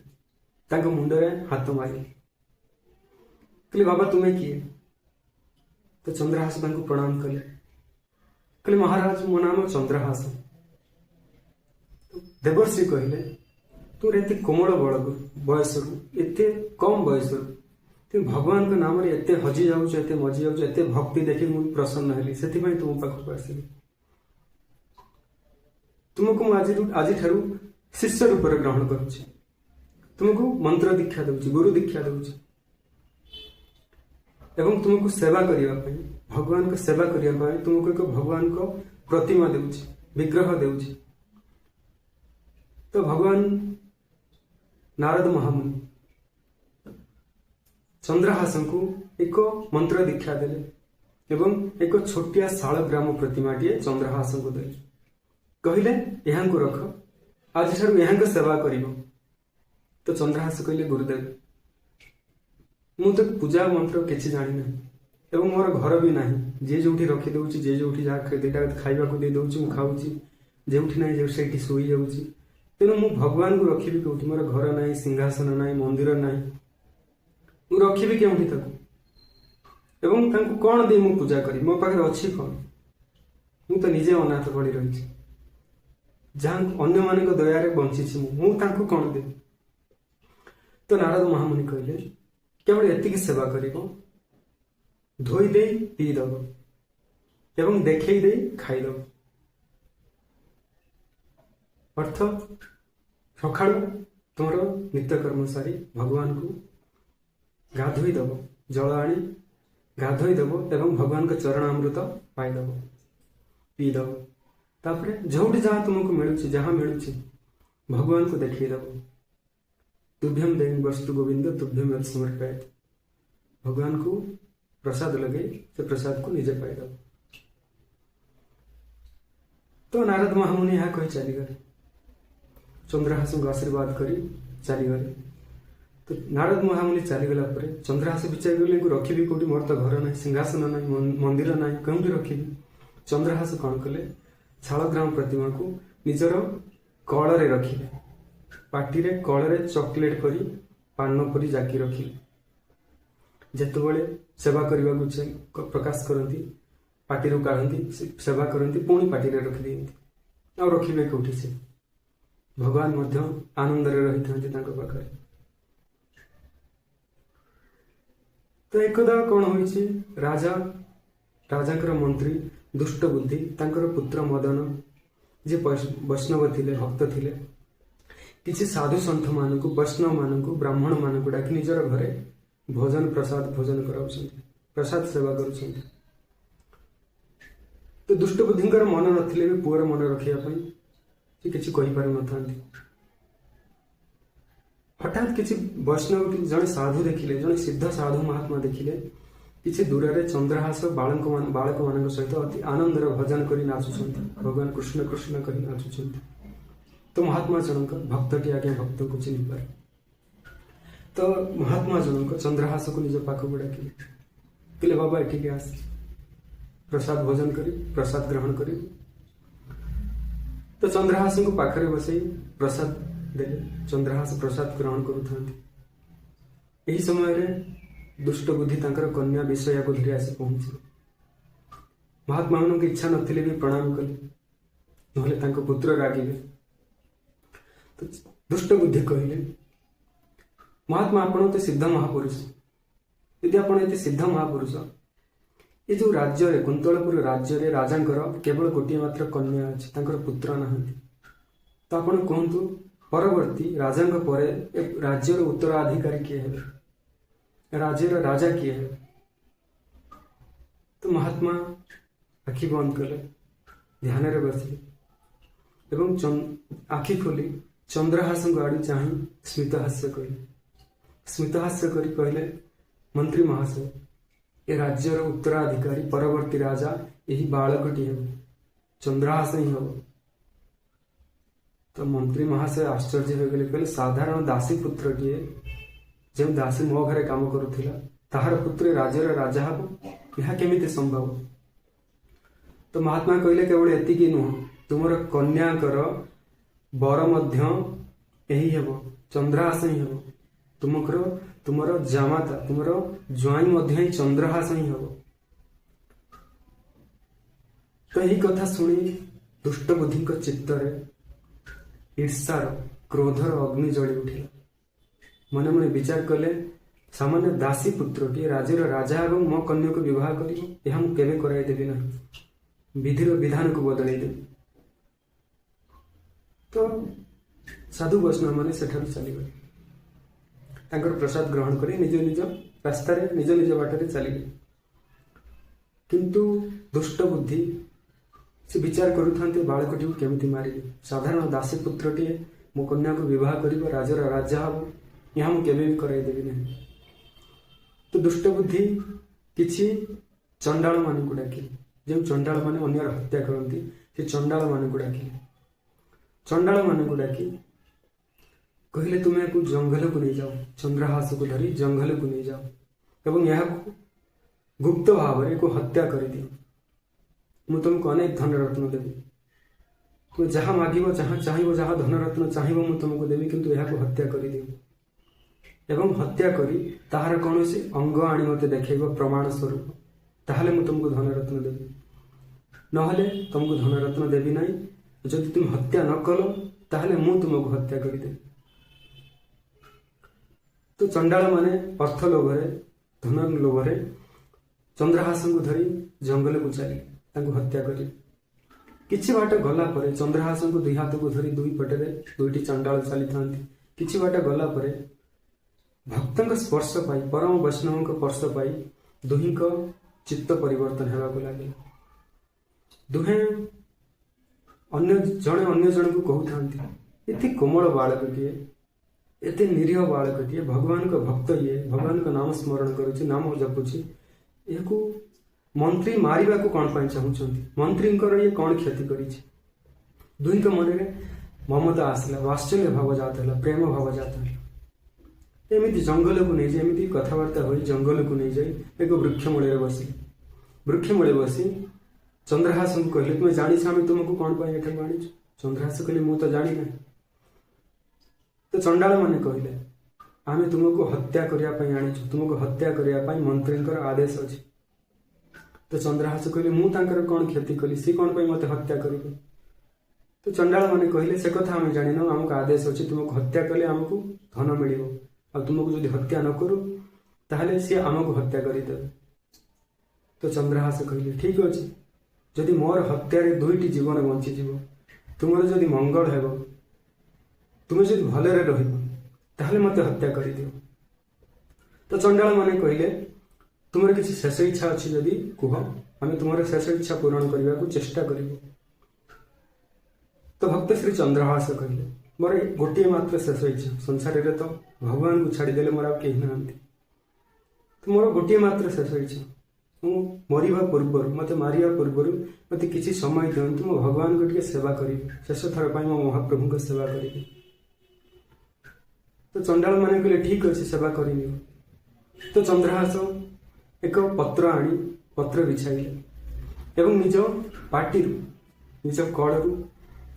ତାଙ୍କ ମୁଣ୍ଡରେ ହାତ ମାରିଲେ, କହିଲେ ବାବା ତୁମେ କିଏ? ତ ଚନ୍ଦ୍ରହାସ ତାଙ୍କୁ ପ୍ରଣାମ କଲେ, କହିଲେ ମହାରାଜ ମୋ ନାମ ଚନ୍ଦ୍ରହାସ। ଦେବର୍ଷି କହିଲେ ତୁମର ଏତେ କୋମଳ ବୟସରୁ, ଏତେ କମ ବୟସରୁ ତୁମେ ଭଗବାନଙ୍କ ନାମରେ ଏତେ ହଜି ଯାଉଛ, ଏତେ ମଜି ଯାଉଛ, ଏତେ ଭକ୍ତି ଦେଖି ମୁଁ ପ୍ରସନ୍ନ ହେଲି, ସେଥିପାଇଁ ତୁମ ପାଖକୁ ଆସିଲି। ତୁମକୁ ମୁଁ ଆଜିଠାରୁ ଶିଷ୍ୟ ରୂପରେ ଗ୍ରହଣ କରୁଛି, ତୁମକୁ ମନ୍ତ୍ର ଦୀକ୍ଷା ଦେଉଛି, ଗୁରୁ ଦୀକ୍ଷା ଦେଉଛି ଏବଂ ତୁମକୁ ସେବା କରିବା ପାଇଁ, ଭଗବାନଙ୍କ ସେବା କରିବା ପାଇଁ ତୁମକୁ ଏକ ଭଗବାନଙ୍କ ପ୍ରତିମା ଦେଉଛି, ବିଗ୍ରହ ଦେଉଛି। ତ ଭଗବାନ ନାରଦ ମହାମୁନି ଚନ୍ଦ୍ରହାସଙ୍କୁ ଏକ ମନ୍ତ୍ର ଦୀକ୍ଷା ଦେଲେ ଏବଂ ଏକ ଛୋଟିଆ ଶାଳ ଗ୍ରାମ ପ୍ରତିମାଟିଏ ଚନ୍ଦ୍ରହାସଙ୍କୁ ଦେଲେ। କହିଲେ ଏହାଙ୍କୁ ରଖ, ଆଜିଠାରୁ ଏହାଙ୍କ ସେବା କରିବ। ତ ଚନ୍ଦ୍ରହାସ କହିଲେ ଗୁରୁଦେବ ମୁଁ ତ ପୂଜା ମନ୍ତ୍ର କିଛି ଜାଣିନାହିଁ ଏବଂ ମୋର ଘର ବି ନାହିଁ, ଯିଏ ଯୋଉଠି ରଖିଦେଉଛି, ଯିଏ ଯୋଉଠି ଯାହା ଦିଟା ଖାଇବାକୁ ଦେଇ ଦେଉଛି ମୁଁ ଖାଉଛି, ଯେଉଁଠି ନାହିଁ ସେଇଠି ଶୋଇଯାଉଛି। ତେଣୁ ମୁଁ ଭଗବାନଙ୍କୁ ରଖିବି କେଉଁଠି? ମୋର ଘର ନାହିଁ, ସିଂହାସନ ନାହିଁ, ମନ୍ଦିର ନାହିଁ, ମୁଁ ରଖିବି କେଉଁଠି ତାକୁ? ଏବଂ ତାଙ୍କୁ କ'ଣ ଦେଇ ମୁଁ ପୂଜା କରିବି? ମୋ ପାଖରେ ଅଛି କ'ଣ? ମୁଁ ତ ନିଜେ ଅନାଥ ଭଳି ରହିଛି, ଯାହା ଅନ୍ୟମାନଙ୍କ ଦୟାରେ ବଞ୍ଚିଛି, ମୁଁ ତାଙ୍କୁ କ'ଣ ଦେବି? ତ ନାରଦ ମହାମୁନି କହିଲେ କେବଳ ଏତିକି ସେବା କରିବ, ଧୋଇ ଦେଇ ପିଇଦବ ଏବଂ ଦେଖେଇ ଦେଇ ଖାଇଦବ। ଅର୍ଥ ସକାଳୁ ତୁମର ନିତ୍ୟକର୍ମ ସାରି ଭଗବାନଙ୍କୁ ଗାଧୋଇ ଦବ, ଜଳ ଆଣି ଗାଧୋଇ ଦବ ଏବଂ ଭଗବାନଙ୍କ ଚରଣାମୃତ ପାଇଦବ, ପିଇଦବ। ତାପରେ ଯୋଉଠି ଯାହା ତୁମକୁ ମିଳୁଛି, ଯାହା ମିଳୁଛି ଭଗବାନଙ୍କୁ ଦେଖେଇ ଦବ। ତୁଭ୍ୟମ୍ ଦେବୀ ବସ୍ତୁ ଗୋବିନ୍ଦ ତୁଭ୍ୟମ୍ ସମର୍ପୟାମି। ଭଗବାନଙ୍କୁ ପ୍ରସାଦ ଲଗେଇ ସେ ପ୍ରସାଦକୁ ନିଜେ ପାଇଦବ। ତ ନାରଦ ମହାମୁନି ଏହା କହି ଚାଲିଗଲେ, ଚନ୍ଦ୍ରହାସଙ୍କୁ ଆଶୀର୍ବାଦ କରି ଚାଲିଗଲେ। ତ ନାରଦ ମହାମୁନି ଚାଲିଗଲା ପରେ ଚନ୍ଦ୍ରହାସ ବିଚାର କଲେ ରଖିବି କୋଉଠି? ମୋର ତ ଘର ନାହିଁ, ସିଂହାସନ ନାହିଁ, ମନ୍ଦିର ନାହିଁ, କେଉଁଠି ରଖିବି? ଚନ୍ଦ୍ରହାସ କ'ଣ କଲେ? ଶାଳଗ୍ରାମ ପ୍ରତିମାକୁ ନିଜର କଳରେ ରଖିଲେ, ପାଟିରେ କଳରେ ଚକୋଲେଟ ପରି, ପାନ ପରି ଜାକି ରଖିଲେ। ଯେତେବେଳେ ସେବା କରିବାକୁ ପ୍ରକାଶ କରନ୍ତି, ପାଟିରୁ କାଢ଼ନ୍ତି, ସେବା କରନ୍ତି, ପୁଣି ପାଟିରେ ରଖିଦିଅନ୍ତି। ଆଉ ରଖିବେ କୋଉଠି? ସେ ଭଗବାନ ମଧ୍ୟ ଆନନ୍ଦରେ ରହିଥାନ୍ତି ତାଙ୍କ ପାଖରେ। ତ ଏକଦା କ'ଣ ହୋଇଛି? ରାଜାଙ୍କର ମନ୍ତ୍ରୀ ଦୁଷ୍ଟ ବୁଦ୍ଧି ତାଙ୍କର ପୁତ୍ର ମଦନ, ଯିଏ ବୈଷ୍ଣବ ଥିଲେ, ଭକ୍ତ ଥିଲେ, କିଛି ସାଧୁ ସନ୍ଥ ମାନଙ୍କୁ, ବୈଷ୍ଣବ ମାନଙ୍କୁ, ବ୍ରାହ୍ମଣ ମାନଙ୍କୁ ଡାକି ନିଜର ଘରେ ଭୋଜନ କରାଉଛନ୍ତି, ପ୍ରସାଦ ସେବା କରୁଛନ୍ତି। ତ ଦୁଷ୍ଟ ବୁଦ୍ଧିଙ୍କର ମନ ନଥିଲେ ବି ପୁଅର ମନ ରଖିବା ପାଇଁ ସେ କିଛି କହିପାରୁନଥାନ୍ତି। ହଠାତ୍ କିଛି ବୈଷ୍ଣବ, ଜଣେ ସାଧୁ ଦେଖିଲେ, ଜଣେ ସିଦ୍ଧ ସାଧୁ ମହାତ୍ମା ଦେଖିଲେ, କିଛି ଦୂରରେ ଚନ୍ଦ୍ରହାସ ବାଳକମାନଙ୍କ ସହିତ ଅତି ଆନନ୍ଦର ଭଜନ କରି ନାଚୁଛନ୍ତି, ଭଗବାନ କୃଷ୍ଣ କୃଷ୍ଣ କହି ନାଚୁଛନ୍ତି। ତ ମହାତ୍ମା ଜଣଙ୍କ, ଭକ୍ତଟି ଆଜ୍ଞା ଭକ୍ତଙ୍କୁ ଚିହ୍ନିପାରେ। ତ ମହାତ୍ମା ଜଣଙ୍କ ଚନ୍ଦ୍ରହାସକୁ ନିଜ ପାଖକୁ ଡାକିଲେ, କହିଲେ ବାବା ଏଠିକି ଆସ, ପ୍ରସାଦ ଭୋଜନ କରି ପ୍ରସାଦ ଗ୍ରହଣ କରିବୁ। ତ ଚନ୍ଦ୍ରହାସଙ୍କୁ ପାଖରେ ବସେଇ ପ୍ରସାଦ ଦେଲେ। ଚନ୍ଦ୍ରହାସ ପ୍ରସାଦ ଗ୍ରହଣ କରୁଥାନ୍ତି। ଏହି ସମୟରେ ଦୁଷ୍ଟ ବୁଦ୍ଧି ତାଙ୍କର କନ୍ୟା ବିଷୟାକୁ ଧରି ଆସି ପହଞ୍ଚିଲେ। ମହାତ୍ମାମାନଙ୍କ ଇଚ୍ଛା ନଥିଲେ ବି ପ୍ରଣାମ କଲେ, ନହେଲେ ତାଙ୍କ ପୁତ୍ର ରାଗିବେ। ତ ଦୁଷ୍ଟ ବୁଦ୍ଧି କହିଲେ ମହାତ୍ମା ଆପଣ ତ ସିଦ୍ଧ ମହାପୁରୁଷ, ଯଦି ଆପଣ ଏତେ ସିଦ୍ଧ ମହାପୁରୁଷ, ଏ ଯୋଉ ରାଜ୍ୟରେ, କୁନ୍ତଳପୁର ରାଜ୍ୟରେ ରାଜାଙ୍କର କେବଳ ଗୋଟିଏ ମାତ୍ର କନ୍ୟା ଅଛି, ତାଙ୍କର ପୁତ୍ର ନାହାନ୍ତି। ତ ଆପଣ କୁହନ୍ତୁ ପରବର୍ତ୍ତୀ ରାଜାଙ୍କ ପରେ ଏ ରାଜ୍ୟର ଉତ୍ତରାଧିକାରୀ କିଏ ହେବେ, ରାଜ୍ୟର ରାଜା କିଏ ହେବେ? ତ ମହାତ୍ମା ଆଖି ବନ୍ଦ କଲେ, ଧ୍ୟାନରେ ବସିଲେ ଏବଂ ଆଖି ଖୋଲି ଚନ୍ଦ୍ରହାସଙ୍କ ଆଡୁ ଚାହିଁ ସ୍ମିତହାସ୍ୟ କହିଲେ। ସ୍ମିତହାସ୍ୟ କରି କହିଲେ, ମନ୍ତ୍ରୀ ମହାଶୟ, ଏ ରାଜ୍ୟର ଉତ୍ତରାଧିକାରୀ ପରବର୍ତ୍ତୀ ରାଜା ଏହି ବାଳକଟି ହେବ, ଚନ୍ଦ୍ରହାସ ହିଁ ହେବ। ତ ମନ୍ତ୍ରୀ ମହାଶୟ ଆଶ୍ଚର୍ଯ୍ୟ ହୋଇଗଲେ, କହିଲେ ସାଧାରଣ ଦାସୀ ପୁତ୍ରଟିଏ, ଯେଉଁ ଦାସୀ ମୋ ଘରେ କାମ କରୁଥିଲା, ତାହାର ପୁତ୍ର ରାଜ୍ୟର ରାଜା ହେବ, ଏହା କେମିତି ସମ୍ଭବ? ତ ମହାତ୍ମା କହିଲେ, କେବଳ ଏତିକି ନୁହଁ, ତୁମର କନ୍ୟାଙ୍କର ବର ମଧ୍ୟ ଏହି ହେବ, ଚନ୍ଦ୍ରହାସ ହିଁ ହେବ। ତୁମର ଜାମାତା, ତୁମର ଜ୍ୱାଇଁ ମଧ୍ୟ ହିଁ ଚନ୍ଦ୍ରହାସ ହିଁ ହେବ। ତ ଏହି କଥା ଶୁଣି ଦୁଷ୍ଟ ବୁଦ୍ଧିଙ୍କ ଚିତ୍ତରେ ଈର୍ଷାର, କ୍ରୋଧର ଅଗ୍ନି ଜଳି ଉଠିଲା। ମନେ ମନେ ବିଚାର କଲେ, ସାମାନ୍ୟ ଦାସୀ ପୁତ୍ରଟିଏ ରାଜ୍ୟର ରାଜା ଏବଂ ମୋ କନ୍ୟାକୁ ବିବାହ କରିବ, ଏହା ମୁଁ କେବେ କରାଇ ଦେବି ନାହିଁ। ବିଧିର ବିଧାନକୁ ବଦଳାଇ ଦେବି। ତ ସାଧୁ ବୈଷ୍ଣବ ମାନେ ସେଠାରୁ ଚାଲିଗଲେ, ତାଙ୍କର ପ୍ରସାଦ ଗ୍ରହଣ କରି ନିଜ ନିଜ ରାସ୍ତାରେ ନିଜ ନିଜ ବାଟରେ ଚାଲିଲେ। କିନ୍ତୁ ଦୁଷ୍ଟ ବୁଦ୍ଧି ସେ ବିଚାର କରୁଥାନ୍ତି, ବାଳକଟିକୁ କେମିତି ମାରିବି? ସାଧାରଣ ଦାସୀ ପୁତ୍ରଟିଏ ମୋ କନ୍ୟାକୁ ବିବାହ କରିବ, ରାଜ୍ୟର ରାଜା ହେବ, ଏହା ମୁଁ କେବେ ବି କରାଇ ଦେବି ନାହିଁ। ତ ଦୁଷ୍ଟ ବୁଦ୍ଧି କିଛି ଚଣ୍ଡାଳ ମାନଙ୍କୁ ଡାକିଲେ, ଯେଉଁ ଚଣ୍ଡାଳ ମାନେ ଅନ୍ୟର ହତ୍ୟା କରନ୍ତି, ସେ ଚଣ୍ଡାଳ ମାନଙ୍କୁ ଡାକିଲେ। ଚଣ୍ଡାଳ ମାନଙ୍କୁ ଡାକି କହିଲେ, ତୁମେ ୟାକୁ ଜଙ୍ଗଲକୁ ନେଇଯାଅ, ଚନ୍ଦ୍ରହାସକୁ ଧରି ଜଙ୍ଗଲକୁ ନେଇଯାଅ ଏବଂ ଏହାକୁ ଗୁପ୍ତ ଭାବରେ ୟାକୁ ହତ୍ୟା କରିଦିଅ। ମୁଁ ତୁମକୁ ଅନେକ ଧନରତ୍ନ ଦେବି, ତୁମେ ଯାହା ମାଗିବ, ଯାହା ଚାହିଁବ, ଯାହା ଧନରତ୍ନ ଚାହିଁବ ମୁଁ ତୁମକୁ ଦେବି, କିନ୍ତୁ ଏହାକୁ ହତ୍ୟା କରିଦିଅ ଏବଂ ହତ୍ୟା କରି ତାହାର କୌଣସି ଅଙ୍ଗ ଆଣି ମୋତେ ଦେଖେଇବ ପ୍ରମାଣ ସ୍ୱରୂପ, ତାହେଲେ ମୁଁ ତୁମକୁ ଧନରତ୍ନ ଦେବି, ନହେଲେ ତୁମକୁ ଧନରତ୍ନ ଦେବି ନାହିଁ। ଯଦି ତୁମେ ହତ୍ୟା ନ କଲ, ତାହେଲେ ମୁଁ ତୁମକୁ ହତ୍ୟା କରିଦେବି। ତ ଚଣ୍ଡାଳ ମାନେ ଅର୍ଥ ଲୋଭରେ, ଧନ ଲୋଭରେ ଚନ୍ଦ୍ରହାସଙ୍କୁ ଧରି ଜଙ୍ଗଲକୁ ଚାଲିଲେ, ତାଙ୍କୁ ହତ୍ୟା କରି। କିଛି ବାଟ ଗଲା ପରେ ଚନ୍ଦ୍ରହାସଙ୍କୁ ଦୁଇ ହାତକୁ ଧରି ଦୁଇ ପଟରେ ଦୁଇଟି ଚଣ୍ଡାଳ ଚାଲିଥାନ୍ତି। କିଛି ବାଟ ଗଲା ପରେ ଭକ୍ତଙ୍କ ସ୍ପର୍ଶ ପାଇ, ପରମ ବୈଷ୍ଣବଙ୍କ ସ୍ପର୍ଶ ପାଇ ଦୁହିଁଙ୍କ ଚିତ୍ତ ପରିବର୍ତ୍ତନ ହେବାକୁ ଲାଗିଲା। ଦୁହେଁ ଜଣେ ଅନ୍ୟ ଜଣଙ୍କୁ କହୁଥାନ୍ତି, ଏତେ କୋମଳ ବାଳକଟିଏ, ଏତେ ନିରୀହ ବାଳକଟିଏ, ଭଗବାନଙ୍କ ଭକ୍ତ ଇଏ, ଭଗବାନଙ୍କ ନାମ ସ୍ମରଣ କରୁଛି, ନାମ ଜପୁଛି, ଏହାକୁ ମନ୍ତ୍ରୀ ମାରିବାକୁ କ'ଣ ପାଇଁ ଚାହୁଁଛନ୍ତି? ମନ୍ତ୍ରୀଙ୍କର ଇଏ କ'ଣ କ୍ଷତି କରିଛି? ଦୁହିଁଙ୍କ ମନରେ ମମତା ଆସିଲା, ବାତ୍ସଲ୍ୟ ଭାବ ଜାତ ହେଲା, ପ୍ରେମ ଭାବ ଜାତ ହେଲା। ଏମିତି ଜଙ୍ଗଲକୁ ନେଇଯାଇ, ଏମିତି କଥାବାର୍ତ୍ତା ହୋଇ ଜଙ୍ଗଲକୁ ନେଇଯାଇ ଏକ ବୃକ୍ଷ ମୂଳରେ ବସିଲେ। ବୃକ୍ଷ ମୂଳେ ବସି ଚନ୍ଦ୍ରହାସଙ୍କୁ କହିଲେ, ତୁମେ ଜାଣିଛ ଆମେ ତୁମକୁ କ'ଣ ପାଇଁ ଏଠାକୁ ଆଣିଛୁ? ଚନ୍ଦ୍ରହାସ କହିଲେ, ମୁଁ ତ ଜାଣିନାହିଁ। ତ ଚଣ୍ଡାଳ ମାନେ କହିଲେ, ଆମେ ତୁମକୁ ହତ୍ୟା କରିବା ପାଇଁ ଆଣିଛୁ, ତୁମକୁ ହତ୍ୟା କରିବା ପାଇଁ ମନ୍ତ୍ରୀଙ୍କର ଆଦେଶ ଅଛି। ତ ଚନ୍ଦ୍ରହାସ କହିଲେ, ମୁଁ ତାଙ୍କର କ'ଣ କ୍ଷତି କଲି, ସେ କ'ଣ ପାଇଁ ମୋତେ ହତ୍ୟା କରିବେ? ତ ଚଣ୍ଡାଳ ମାନେ କହିଲେ, ସେ କଥା ଆମେ ଜାଣିନାହୁଁ, ଆମକୁ ଆଦେଶ ଅଛି, ତୁମକୁ ହତ୍ୟା କଲେ ଆମକୁ ଧନ ମିଳିବ, ଆଉ ତୁମକୁ ଯଦି ହତ୍ୟା ନ କରୁ ତାହେଲେ ସିଏ ଆମକୁ ହତ୍ୟା କରିଦେବେ। ତ ଚନ୍ଦ୍ରହାସ କହିଲେ, ଠିକ ଅଛି, ଯଦି ମୋର ହତ୍ୟାରେ ଦୁଇଟି ଜୀବନ ବଞ୍ଚିଯିବ, ତୁମର ଯଦି ମଙ୍ଗଳ ହେବ, ତୁମେ ଯଦି ଭଲରେ ରହିବ, ତାହେଲେ ମୋତେ ହତ୍ୟା କରିଦିଅ। ତ ଚଣ୍ଡାଳ ମାନେ କହିଲେ, ତୁମର କିଛି ଶେଷ ଇଚ୍ଛା ଅଛି ଯଦି କୁହ, ଆମେ ତୁମର ଶେଷ ଇଚ୍ଛା ପୂରଣ କରିବାକୁ ଚେଷ୍ଟା କରିବୁ। ତ ଭକ୍ତ ଶ୍ରୀ ଚନ୍ଦ୍ରହାସ କହିଲେ, ମୋର ଗୋଟିଏ ମାତ୍ର ଶେଷ ଇଚ୍ଛା, ସଂସାରରେ ତ ଭଗବାନଙ୍କୁ ଛାଡ଼ିଦେଲେ ମୋର ଆଉ କେହି ନାହାନ୍ତି। ତ ମୋର ଗୋଟିଏ ମାତ୍ର ଶେଷ ଇଚ୍ଛା, ମୁଁ ମରିବା ପୂର୍ବରୁ, ମୋତେ ମାରିବା ପୂର୍ବରୁ ମୋତେ କିଛି ସମୟ ଦିଅନ୍ତୁ, ମୁଁ ଭଗବାନଙ୍କୁ ଟିକେ ସେବା କରିବି, ଶେଷ ଥର ପାଇଁ ମୋ ମହାପ୍ରଭୁଙ୍କ ସେବା କରିବି। ତ ଚଣ୍ଡାଳ ମାନେ କହିଲେ, ଠିକ ଅଛି, ସେବା କରିନିଅ। ତ ଚନ୍ଦ୍ରହାସ ଏକ ପତ୍ର ଆଣି ପତ୍ର ବିଛାଇଲେ ଏବଂ ନିଜ ପାଟିରୁ, ନିଜ କଳରୁ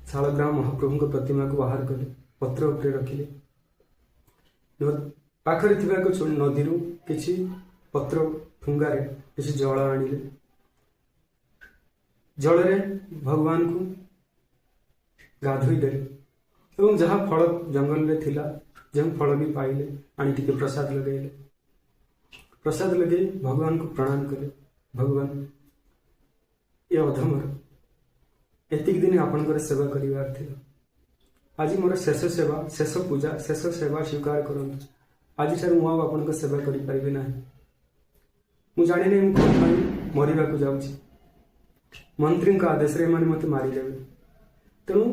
ଶାଳଗ୍ରାମ ମହାପ୍ରଭୁଙ୍କ ପ୍ରତିମାକୁ ବାହାର କଲେ, ପତ୍ର ଉପରେ ରଖିଲେ। ପାଖରେ ଥିବା ଏକ ନଦୀରୁ କିଛି ପତ୍ର ଠୁଙ୍ଗାରେ କିଛି ଜଳ ଆଣିଲେ। ଜଳରେ ଭଗବାନଙ୍କୁ ଗାଧୋଇ ଦେଲେ ଏବଂ ଯାହା ଫଳ ଜଙ୍ଗଲରେ ଥିଲା, ଯେଉଁ ଫଳ ବି ପାଇଲେ, ଆଣି ଟିକେ ପ୍ରସାଦ ଲଗାଇଲେ। ପ୍ରସାଦ ଲଗାଇ ଭଗବାନଙ୍କୁ ପ୍ରଣାମ କଲେ, ଭଗବାନ, ଏ ଅଧମର ଏତିକି ଦିନ ଆପଣଙ୍କର ସେବା କରିବାର ଥିଲା, आज मोर शेष सेवा शेष पूजा शेष सेवा स्वीकार करंतु। आज मु आपन सेवा करि ना। मु जानि नहीं कौन मरवा को जाऊँ। मंत्री आदेश रे माने मते मारिदेवे। तेणु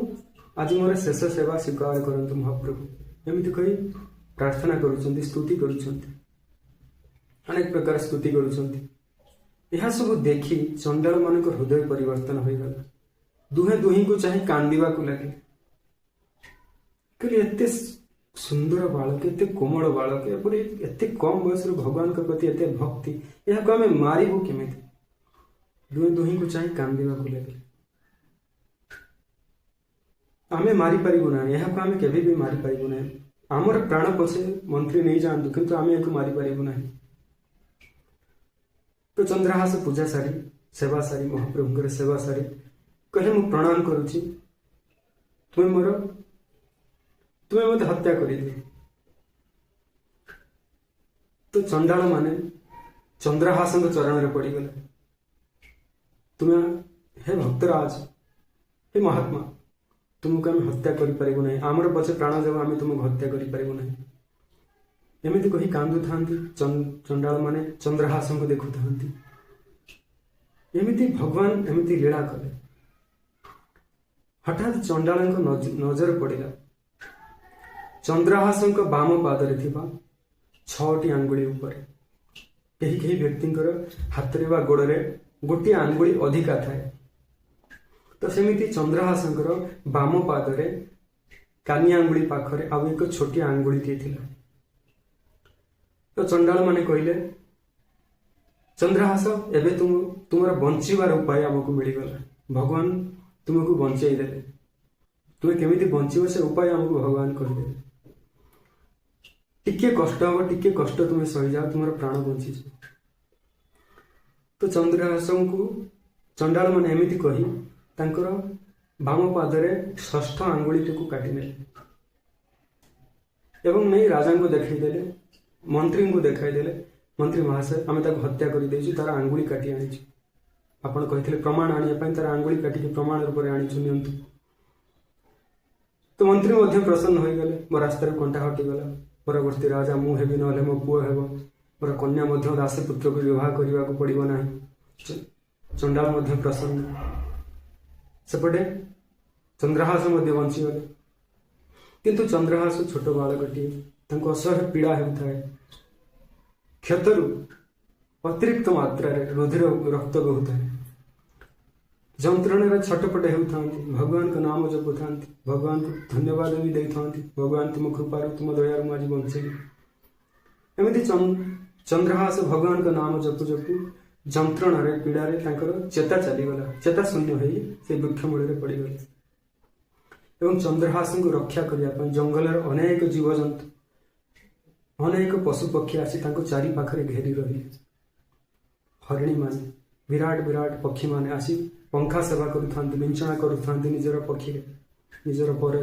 आज मोर शेष सेवा स्वीकार करंतु महाप्रभु एमती कही प्रार्थना करुछंती, स्तुति करुछंती, अनेक प्रकार स्तुति करुछंती। यह सब देखी चंडाल मान हृदय परिवर्तन हो गला। दुहे दुही को चाहे कांदिबा को लगे। कहले एते सुंदर बालक, एते कोमल बालक, एते कम बयस भगवान के प्रति एते भक्ति, यह आम मारिबू केमिति? दुहे दुही को चाहे कांदिबा को लगे। आमे मारी पारिबु ना, यह आमे केबे भी मारी पारिबु ना। आमर प्राण पछे मंत्री नहीं जानतु किंतु आमे एको मारी पारिबु ना। तो चंद्रहास पूजा सारी सेवा सारी महाप्रभुଙ୍କର सेवा सारी कहे मु प्रणाम करुछि, तुम्हें मत हत्या कर दिए। तो चंडाल माने चंद्रहास चरण में पड़गले। तुम्हें हे भक्तराज, हे महात्मा, तुमको आम हत्या कर आमर पछे प्राण जब आम तुमको हत्या कर एमती कही कांदु था। चंडाल माने चंद्रहास को देखु था। एमती भगवान एमती लीला कले। हठात चंडाल नजर पड़ा चंद्रहास बाम पादरे थिबा 6टी आंगुली उपर। कहीं कहीं व्यक्तिंकर हाथ रे बा गोड़े गोटे आंगुली अधिका थाए। तो सेमिति चंद्रहास बाम पादरे कानी आंगुली पाखरे आउ एक छोटी आंगुली थी। तो चंडाल माने कहले, चंद्रहास एबे तुमर बंचीबार उपाय आमको मिलगला। भगवान तुमको बंचाई देले। तुम्हें केमिति बंचीब से उपाय आमको भगवान कहीदे। टिके कष्ट हम, टिके कष्ट तुम्हें सही जाओ, तुम प्राण बंची। तो चंद्रहास को चंडाल माने एमिति कही तांकर बाम पादरे 6ठ आंगुली को काटी नेले एवं नहीं राजा को देखईदेले, मंत्री को देखईदेले। मंत्री महाशय आम हत्या कर देछु, तार आंगुली काटी आनी। आपण कही प्रमाण आने तार आंगुली काटिक प्रमाण रूप में आनी नियंतु। तो मंत्री मध्य प्रसन्न हो गले। मो रास्तार कंटा हटिगला। परवर्ती राजा मु हेबी नहले मो पुओ हेबो, मोर कन्या मध्य दासी पुत्र को विवाह करने को पड़ो ना। चंडाल मध्य प्रसन्न। सेपटे चंद्रहास मध्य बंचीगले। किंतु चंद्रहास छोट बालकटीए, तांको असह्य पीड़ा होता। क्षतरु अतिरिक्त मात्रा रुधिर रक्त बहुता। जंत्रण छटपट होता। भगवान का नाम जपु था। भगवान को धन्यवाद भी दे था। भगवान तुम कृपार तुम दयार मुझे बंचेगी। एमती चंद्रहास भगवान का नाम जपु जपु जंत्रण पीड़ा चेता चलीगला। चेता शून्य हो से वृक्ष मूल पड़गले। एवं चंद्रहास को रक्षा करने जंगल अनेक जीवजंतु अनेक पशु पक्षी आसी चारि पाखरे घेरी रही। हरिणी मान विराट विराट पक्षी माने आसी पंखा सेवा करुथा, विंचना करुथा निजर पक्षी निजर पर।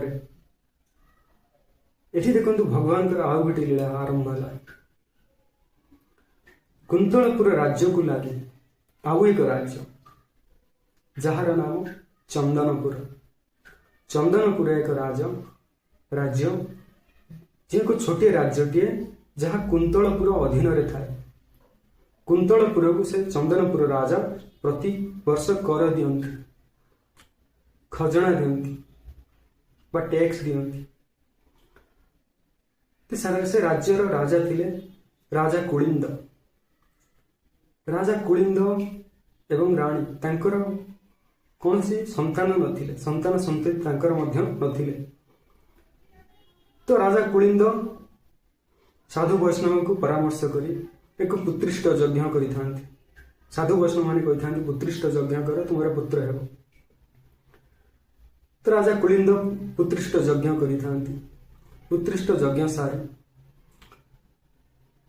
एठी देखंतु भगवान का आउ गोटे लीला आरंभ होला। कुंतलपुर राज्य को लगी आउ एक राज्य जार नाम चंदनपुर। चंदनपुर एक राज्य जे को छोटे राज्यटीए जहाँ कुंतलपुर अधीन रे थाए। कुंतलपुर को से चंदनपुर राजा प्रति वर्ष कर दियंती, खजना दियंती बा टैक्स दियंती। से राज्यर राजा थिले राजा कुलिंद। राजा कुलिंद एवं राणी तांकर कौन सी संतान नथिले, संतान संतति तांकर मध्य नथिले। तो राजा कुलिंद साधु वैष्णव को परामर्श करी एक पुत्रिष्ट यज्ञ करिथांती। साधु वैष्णव माने कहिथांती पुत्रिष्ट यज्ञ कर, तुम्हारा पुत्र हेबो। तो राजा कुलिंद पुत्रिष्ट यज्ञ करिथांती। पुत्रिष्ट यज्ञ सारी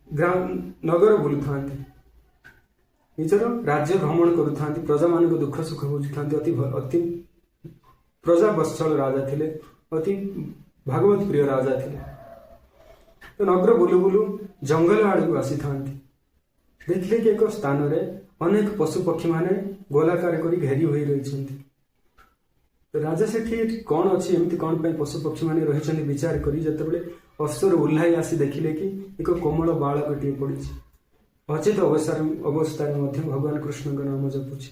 ग्राम नगर बुलुथांती, निजर राज्य भ्रमण करुथांती, प्रजा मान को दुख सुख बुझुथांती। अति प्रजा वत्सल राजा थिले, अति भागवत प्रिय राजा थिले। तो नगर बुलु बुलु जंगल आड़ को आसी थांती। देखले कि एक स्थान रे अनेक पशु पक्षी माने गोलाकार करी घेरी होई रहिछंती। राजा सेठी कौन अच्छी एमती कौन पे पशु पक्षी मैंने रही विचार करी जितेबाला अश्वर ओह्लाई आसी देखिले कि एक कोमल बालकटीए पड़ी अचेत अवस्था भगवान कृष्ण नाम जपुची।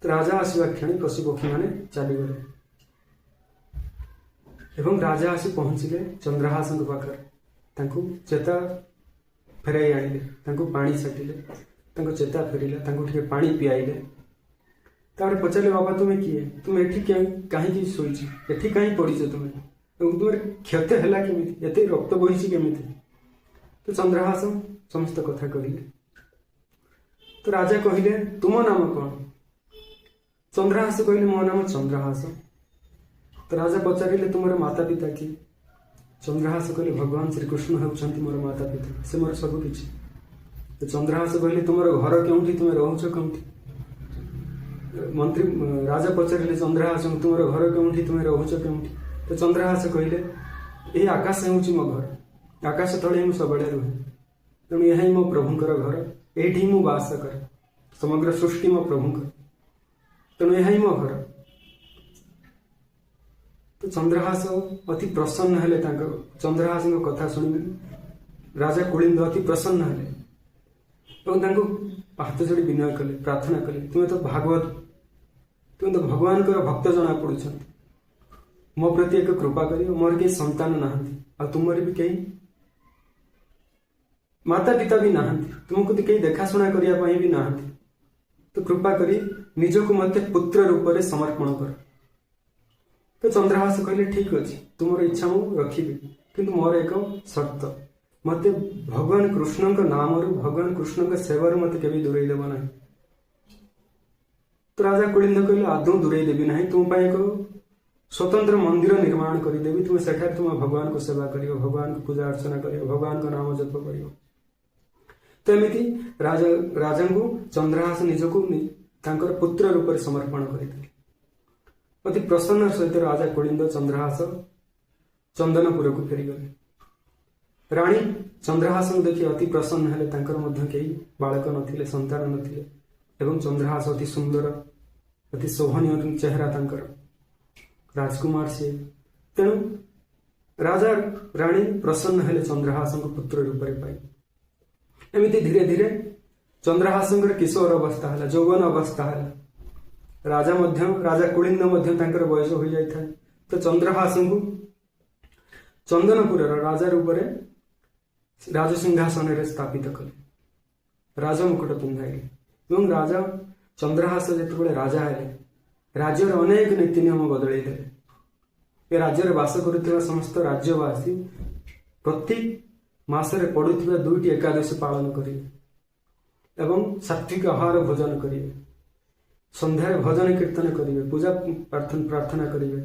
राजा आसवा क्षणी पशु पक्षी मैंने चलीगले एवं राजा आसी पहुंचले चंद्रहास पाखे चेता फेराई आनिले पानी छाटिले चेता फेरिला पानी पियाइले पचारे बाबा तुम्हें किए तुम एठी कहीं शोच एठी कहीं पड़ीच तुम्हें तुम क्षत है केमी एत रक्त बही केमी तो चंद्रहास समस्त कथा कहले। तो राजा कहले तुम नाम कौन? चंद्रहास कहले मो नाम चंद्रहास। तो राजा पचारे तुम माता पिता किए? चंद्रहास कहले भगवान श्रीकृष्ण होउछंती मोर माता पिता से मोर सब किछि। तो चंद्रहास कहले तुम घर केउठी तुम रोच केउठी? मंत्री राजा पचारे चंद्रहास तुम घर केउठी तुम रोच केउठी? तो चंद्रहास कहले यही आकाश होउछि मो घर आकाश तले मु सबले रुहे तेणु यही मो प्रभुंकर घर एठी मु वास करे समग्र सृष्टि मो प्रभुंकर तेणु यही मो घर। तो चंद्रहास अति प्रसन्न हेले चंद्रहास कथा शुणी राजा कुलिंद अति प्रसन्न हेले हाथ जोड़ी विनय कले प्रार्थना कले तुम्हें तो भागवत तुम तो भगवान भक्त जना पड़ुछ मो प्रति एक कृपा कर मोर कई संतान ना तुमर भी कई माता पिता भी ना तुमको तो कई देखाशुना करने भी ना तो कृपा करी निजक मत पुत्र रूप से समर्पण कर। तो चंद्रहास कहले ठीक अच्छे तुम इच्छा मु रखी किंतु मोर एक शर्त मत भगवान कृष्ण नाम भगवान कृष्ण सेवा मत के दूरे देव ना। तो राजा कुलिंद कहले आदौ दूरे देवी ना तुम एक स्वतंत्र मंदिर निर्माण करदेवी तुम सेठार तुम भगवान को सेवा कर भगवान को पूजा अर्चना कर भगवान को नाम जप कर। तो एमती राजा को चंद्रहास निजक पुत्र रूप से समर्पण करते अति प्रसन्न सहित राजा कुलिंद चंद्रहास चंदनपुर को फेरीगले। राणी चंद्रहास को देखी अति प्रसन्न हेले कई बालक नथिले संतान नथिले एवं चंद्रहास अति सुंदर अति शोभनीय चेहरा राजकुमार से तेणु राजा राणी प्रसन्न हेले चंद्रहास पुत्र रूप से पाई। एमती धीरे धीरे चंद्रहास किशोर अवस्था है यौवन अवस्था है राजा कुलिंद बयस हो जाए। तो चंद्रहास को चंदनपुर राजा रूप से राजसिंहासन स्थापित कले राजा मुकुट पिंधाइले राजा चंद्रहास जो राजा है राज्यर अनेक नीति नियम बदल दे राज्य बास कर समस्त राज्यवासी प्रति मासरे पड़ुवा 2टी एकादशी पालन करेंगे एवं सात्विक आहार भोजन करेंगे संध्यार भजन कीर्तन करेंगे पूजा प्रार्थना करेंगे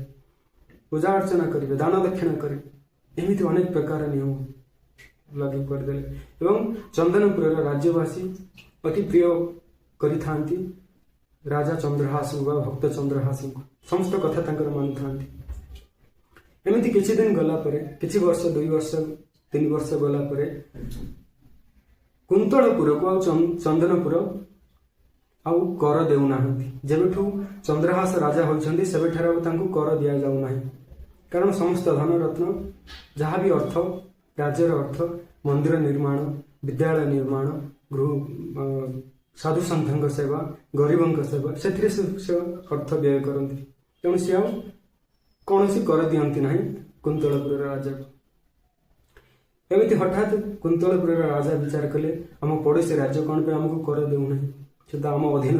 पूजा अर्चना करेंगे दान दक्षिणा करेंगे एमती अनेक प्रकार नियम लागू करदे एवं चंदनपुर राज्यवासी अति प्रिय करि राजा चंद्रहास भक्त चंद्रहास समस्त कथा मानी था। एमती किछि दिन गला परे किछि वर्ष 2 वर्ष 3 वर्ष गला परे कुंतलपुर को चंदनपुर आउ कर देउना जेबेठू चंद्रहास राजा होइछन्ती सेबेठार कर दिया जाउ नाही कारण समस्त धन रत्न जहाँ भी अर्थ राज्यर अर्थ मंदिर निर्माण विद्यालय निर्माण गृह साधु सन्थों सेवा गरीबों सेवा से अर्थ व्यय करती तेणु सी कौन कर दिखती ना कुंतलपुर राजा को। एमती हठात कुंतलपुर राजा विचार कले आम पड़ोसी राज्य कौन पे आमको कर देना से तो आम अधीन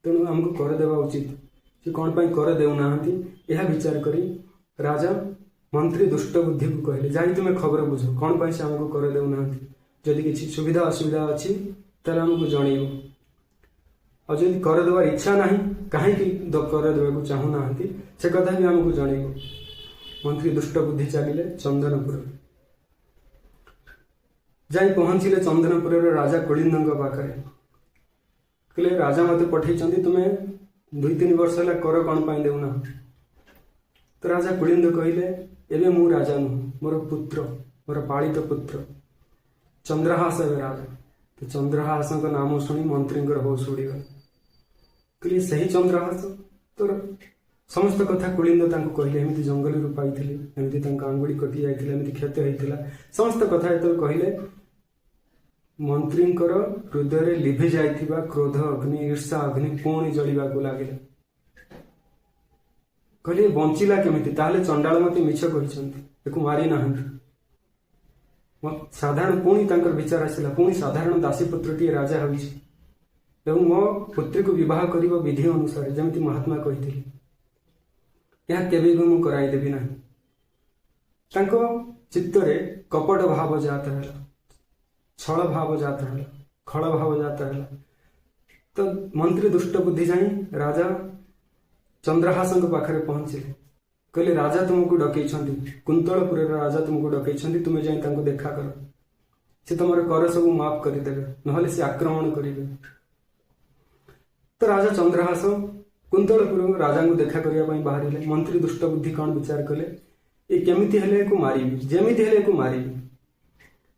तेणु आमको कर देवा उचित से कौन पर कर देना यह विचार करी राजा मंत्री दुष्ट बुद्धि को कहले जाई तुम्हें खबर बुझ कौन पर से आमको कर देना जदि किसी सुविधा असुविधा अच्छी ताले आमको जनइब और जब कर देवार इच्छा ना कहीं कर देवा चाहूना से कथा भी आमको जनइब। मंत्री दुष्ट बुद्धि चलिए चंदनपुर जाई पहुंचले चंदनपुर राजा कुलिंद पाखे कहले राजा मत पठे तुम्हें 2-3 वर्ष है कर कौन पाई देना। तो राजा कुलिंद कहले एवं मु राजा नुह मोर पुत्र मोर पालित पुत्र चंद्रहास राजा। तो चंद्रहास नाम शुणी मंत्री होश उड़गला କହିଲେ ସେହି ଚନ୍ଦ୍ରହାସ ତୋର ସମସ୍ତ କଥା କୁଳିନ୍ଦ ତାଙ୍କୁ କହିଲେ, ଏମିତି ଜଙ୍ଗଲରୁ ପାଇଥିଲେ, ଏମିତି ତାଙ୍କ ଆଙ୍ଗୁଳି କଟି ଯାଇଥିଲା, ଏମିତି କ୍ଷତ ହେଇଥିଲା, ସମସ୍ତ କଥା ଯେତେବେଳେ କହିଲେ ମନ୍ତ୍ରୀଙ୍କର ହୃଦୟରେ ଲିଭି ଯାଇଥିବା କ୍ରୋଧ ଅଗ୍ନି, ଈର୍ଷା ଅଗ୍ନି ପୁଣି ଜଳିବାକୁ ଲାଗିଲା। କହିଲେ ବଞ୍ଚିଲା କେମିତି? ତାହେଲେ ଚଣ୍ଡାଳ ମତେ ମିଛ କହିଛନ୍ତି, ଏକୁ ମାରି ନାହାନ୍ତି। ସାଧାରଣ ପୁଣି ତାଙ୍କର ବିଚାର ଆସିଲା, ପୁଣି ସାଧାରଣ ଦାସୀପୁତ୍ରଟିଏ ରାଜା ହୋଇଛି ଏବଂ ମୋ ପୁତ୍ରୀକୁ ବିବାହ କରିବ ବିଧି ଅନୁସାରେ, ଯେମିତି ମହାତ୍ମା କହିଥିଲେ, ଏହା କେବେ ବି ମୁଁ କରାଇଦେବି ନାହିଁ। ତାଙ୍କ ଚିତ୍ତରେ କପଟ ଭାବ ଜାତ ହେଲା, ଛଳ ଭାବ ଜାତ ହେଲା, ଖଳ ଭାବ ଜାତ ହେଲା। ତ ମନ୍ତ୍ରୀ ଦୁଷ୍ଟ ବୁଦ୍ଧି ଯାଇ ରାଜା ଚନ୍ଦ୍ରହାସଙ୍କ ପାଖରେ ପହଞ୍ଚିଲେ। କହିଲେ ରାଜା ତୁମକୁ ଡକେଇଛନ୍ତି, କୁନ୍ତଳପୁରର ରାଜା ତୁମକୁ ଡକେଇଛନ୍ତି, ତୁମେ ଯାଇ ତାଙ୍କୁ ଦେଖା କର, ସେ ତମର କର ସବୁ ମାଫ କରିଦେବେ, ନହେଲେ ସେ ଆକ୍ରମଣ କରିବେ। ତ ରାଜା ଚନ୍ଦ୍ରହାସ କୁନ୍ତଳପୁର ରାଜାଙ୍କୁ ଦେଖା କରିବା ପାଇଁ ବାହାରିଲେ। ମନ୍ତ୍ରୀ ଦୁଷ୍ଟ ବୁଦ୍ଧି କଣ ବିଚାର କଲେ, ଏ କେମିତି ହେଲେ ଏକୁ ମାରିବି, ଯେମିତି ହେଲେ ଏକୁ ମାରିବି।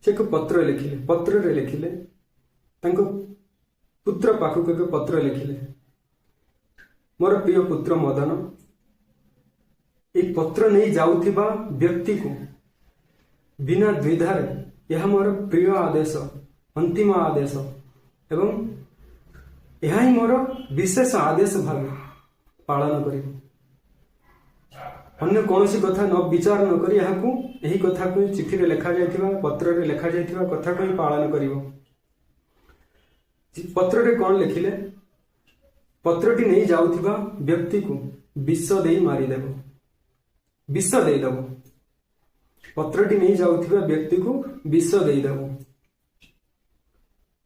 ସେ ଏକ ପତ୍ର ଲେଖିଲେ, ପତ୍ରରେ ଲେଖିଲେ, ତାଙ୍କ ପୁତ୍ର ପାଖକୁ ଏକ ପତ୍ର ଲେଖିଲେ, ମୋର ପ୍ରିୟ ପୁତ୍ର ମଦନ, এই ପତ୍ର ନେଇ ଯାଉଥିବା ବ୍ୟକ୍ତିକୁ ବିନା ଦ୍ୱିଧାରେ ଏହା ମୋର ପ୍ରିୟ ଆଦେଶ, ଅନ୍ତିମ ଆଦେଶ ଏବଂ ଏହା ହିଁ ମୋର ବିଶେଷ ଆଦେଶ ଭାବେ ପାଳନ କରିବ। ଅନ୍ୟ କୌଣସି କଥା ନ ବିଚାର ନ କରି ଏହାକୁ, ଏହି କଥାକୁ ଚିଠିରେ ଲେଖାଯାଇଥିବା, ପତ୍ରରେ ଲେଖାଯାଇଥିବା କଥାକୁ ହିଁ ପାଳନ କରିବ। ପତ୍ରରେ କଣ ଲେଖିଲେ, ପତ୍ରଟି ନେଇ ଯାଉଥିବା ବ୍ୟକ୍ତିକୁ ବିଷ ଦେଇ ମାରିଦେବ, ବିଷ ଦେଇଦେବ। ପତ୍ରଟି ନେଇ ଯାଉଥିବା ବ୍ୟକ୍ତିକୁ ବିଷ ଦେଇଦେବ।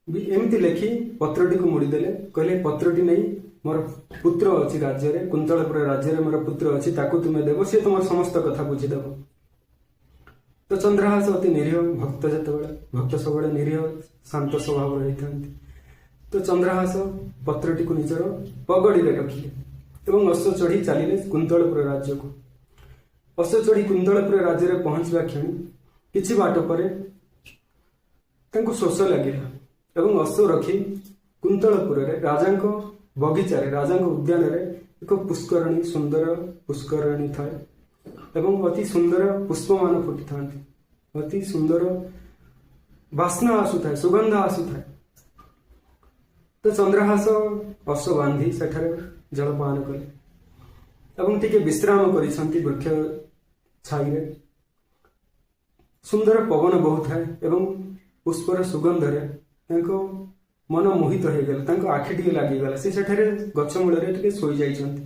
ଏମିତି ଲେଖି ପତ୍ରଟିକୁ ମୋଡ଼ିଦେଲେ। କହିଲେ ପତ୍ରଟି ନେଇ ମୋର ପୁତ୍ର ଅଛି ରାଜ୍ୟରେ, କୁନ୍ତଳପୁର ରାଜ୍ୟରେ ମୋର ପୁତ୍ର ଅଛି, ତାକୁ ତୁମେ ଦେବ, ସେ ତୁମର ସମସ୍ତ କଥା ବୁଝିଦେବ। ତ ଚନ୍ଦ୍ରହାସ ଅତି ନିରୀହ ଭକ୍ତ, ଯେତେବେଳେ ଭକ୍ତ ସବୁବେଳେ ନିରୀହ ଶାନ୍ତ ସ୍ୱଭାବ ରହିଥାନ୍ତି। ତ ଚନ୍ଦ୍ରହାସ ପତ୍ରଟିକୁ ନିଜର ପଗଡ଼ିରେ ରଖିଲେ ଏବଂ ଅଶ୍ଵ ଚଢ଼ି ଚାଲିଲେ କୁନ୍ତଳପୁର ରାଜ୍ୟକୁ। ଅଶ୍ଵ ଚଢ଼ି କୁନ୍ତଳପୁର ରାଜ୍ୟରେ ପହଞ୍ଚିବା କ୍ଷଣି କିଛି ବାଟ ପରେ ତାଙ୍କୁ ଶୋଷ ଲାଗିଲା ଏବଂ ଅଶ୍ଵ ରଖି କୁନ୍ତଳପୁରରେ ରାଜାଙ୍କ ବଗିଚାରେ, ରାଜାଙ୍କ ଉଦ୍ୟାନରେ ଏକ ପୁଷ୍କରଣୀ, ସୁନ୍ଦର ପୁଷ୍କରଣୀ ଥାଏ ଏବଂ ଅତି ସୁନ୍ଦର ପୁଷ୍ପମାନ ଫୁଟିଥାନ୍ତି, ଅତି ସୁନ୍ଦର ବାସ୍ନା ଆସୁଥାଏ, ସୁଗନ୍ଧ ଆସୁଥାଏ। ତ ଚନ୍ଦ୍ରହାସ ଅଶ୍ଵ ବାନ୍ଧି ସେଠାରେ ଜଳପାନ କଲେ ଏବଂ ଟିକେ ବିଶ୍ରାମ କରିଛନ୍ତି ବୃକ୍ଷ ଛାଇରେ। ସୁନ୍ଦର ପବନ ବହୁଥାଏ ଏବଂ ପୁଷ୍ପର ସୁଗନ୍ଧରେ ତାଙ୍କ ମନ ମୋହିତ ହେଇଗଲା, ତାଙ୍କ ଆଖି ଟିକେ ଲାଗିଗଲା, ସେ ସେଠାରେ ଗଛ ମୂଳରେ ଟିକେ ଶୋଇଯାଇଛନ୍ତି।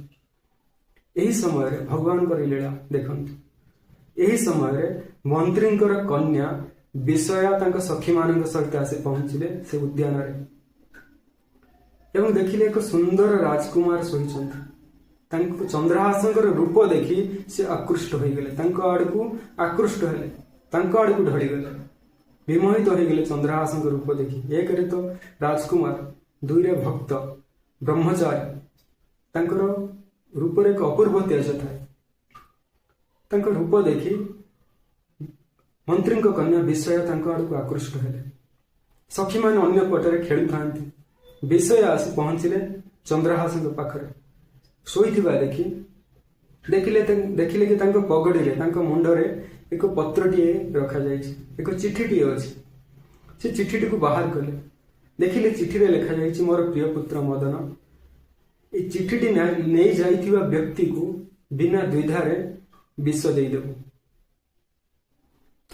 ଏହି ସମୟରେ ଭଗବାନଙ୍କର ଲୀଳା ଦେଖନ୍ତୁ। ଏହି ସମୟରେ ମନ୍ତ୍ରୀଙ୍କର କନ୍ୟା ବିଷୟା ତାଙ୍କ ସଖୀମାନଙ୍କ ସହିତ ଆସି ପହଞ୍ଚିଲେ ସେ ଉଦ୍ୟାନରେ ଏବଂ ଦେଖିଲେ ଏକ ସୁନ୍ଦର ରାଜକୁମାର ଶୋଇଛନ୍ତି। ତାଙ୍କୁ ଚନ୍ଦ୍ରହାସଙ୍କର ରୂପ ଦେଖି ସେ ଆକୃଷ୍ଟ ହୋଇଗଲେ, ତାଙ୍କ ଆଡକୁ ଆକୃଷ୍ଟ ହେଲେ, ତାଙ୍କ ଆଡକୁ ଢଳିଗଲେ, ବିମୋହିତ ହୋଇଗଲେ ଚନ୍ଦ୍ରହାସଙ୍କ ରୂପ ଦେଖି। ଏକରେ ତ ରାଜକୁମାର, ଦୁଇରେ ଭକ୍ତ ବ୍ରହ୍ମଚାରୀ, ତାଙ୍କର ରୂପରେ ଏକ ଅପୂର୍ବ ତେଜ ଥାଏ। ତାଙ୍କ ରୂପ ଦେଖି ମନ୍ତ୍ରୀଙ୍କ କନ୍ୟା ବିଷୟା ତାଙ୍କ ଆଡକୁ ଆକୃଷ୍ଟ ହେଲେ। ସଖୀମାନେ ଅନ୍ୟ ପଟରେ ଖେଳୁଥାନ୍ତି। ବିଷୟା ଆସି ପହଞ୍ଚିଲେ ଚନ୍ଦ୍ରହାସଙ୍କ ପାଖରେ ଶୋଇଥିବା ଦେଖି ଦେଖିଲେ କି ତାଙ୍କ ପଗଡ଼ିରେ, ତାଙ୍କ ମୁଣ୍ଡରେ ଏକ ପତ୍ରଟିଏ ରଖାଯାଇଛି, ଏକ ଚିଠିଟିଏ ଅଛି। ସେ ଚିଠିଟିକୁ ବାହାର କଲେ, ଦେଖିଲେ ଚିଠିରେ ଲେଖାଯାଇଛି, ମୋର ପ୍ରିୟ ପୁତ୍ର ମଦନ, এই ଚିଠିଟି ନେଇ ଯାଇଥିବା ବ୍ୟକ୍ତିକୁ ବିନା ଦ୍ୱିଧାରେ ବିଷ ଦେଇଦେବୁ। ତ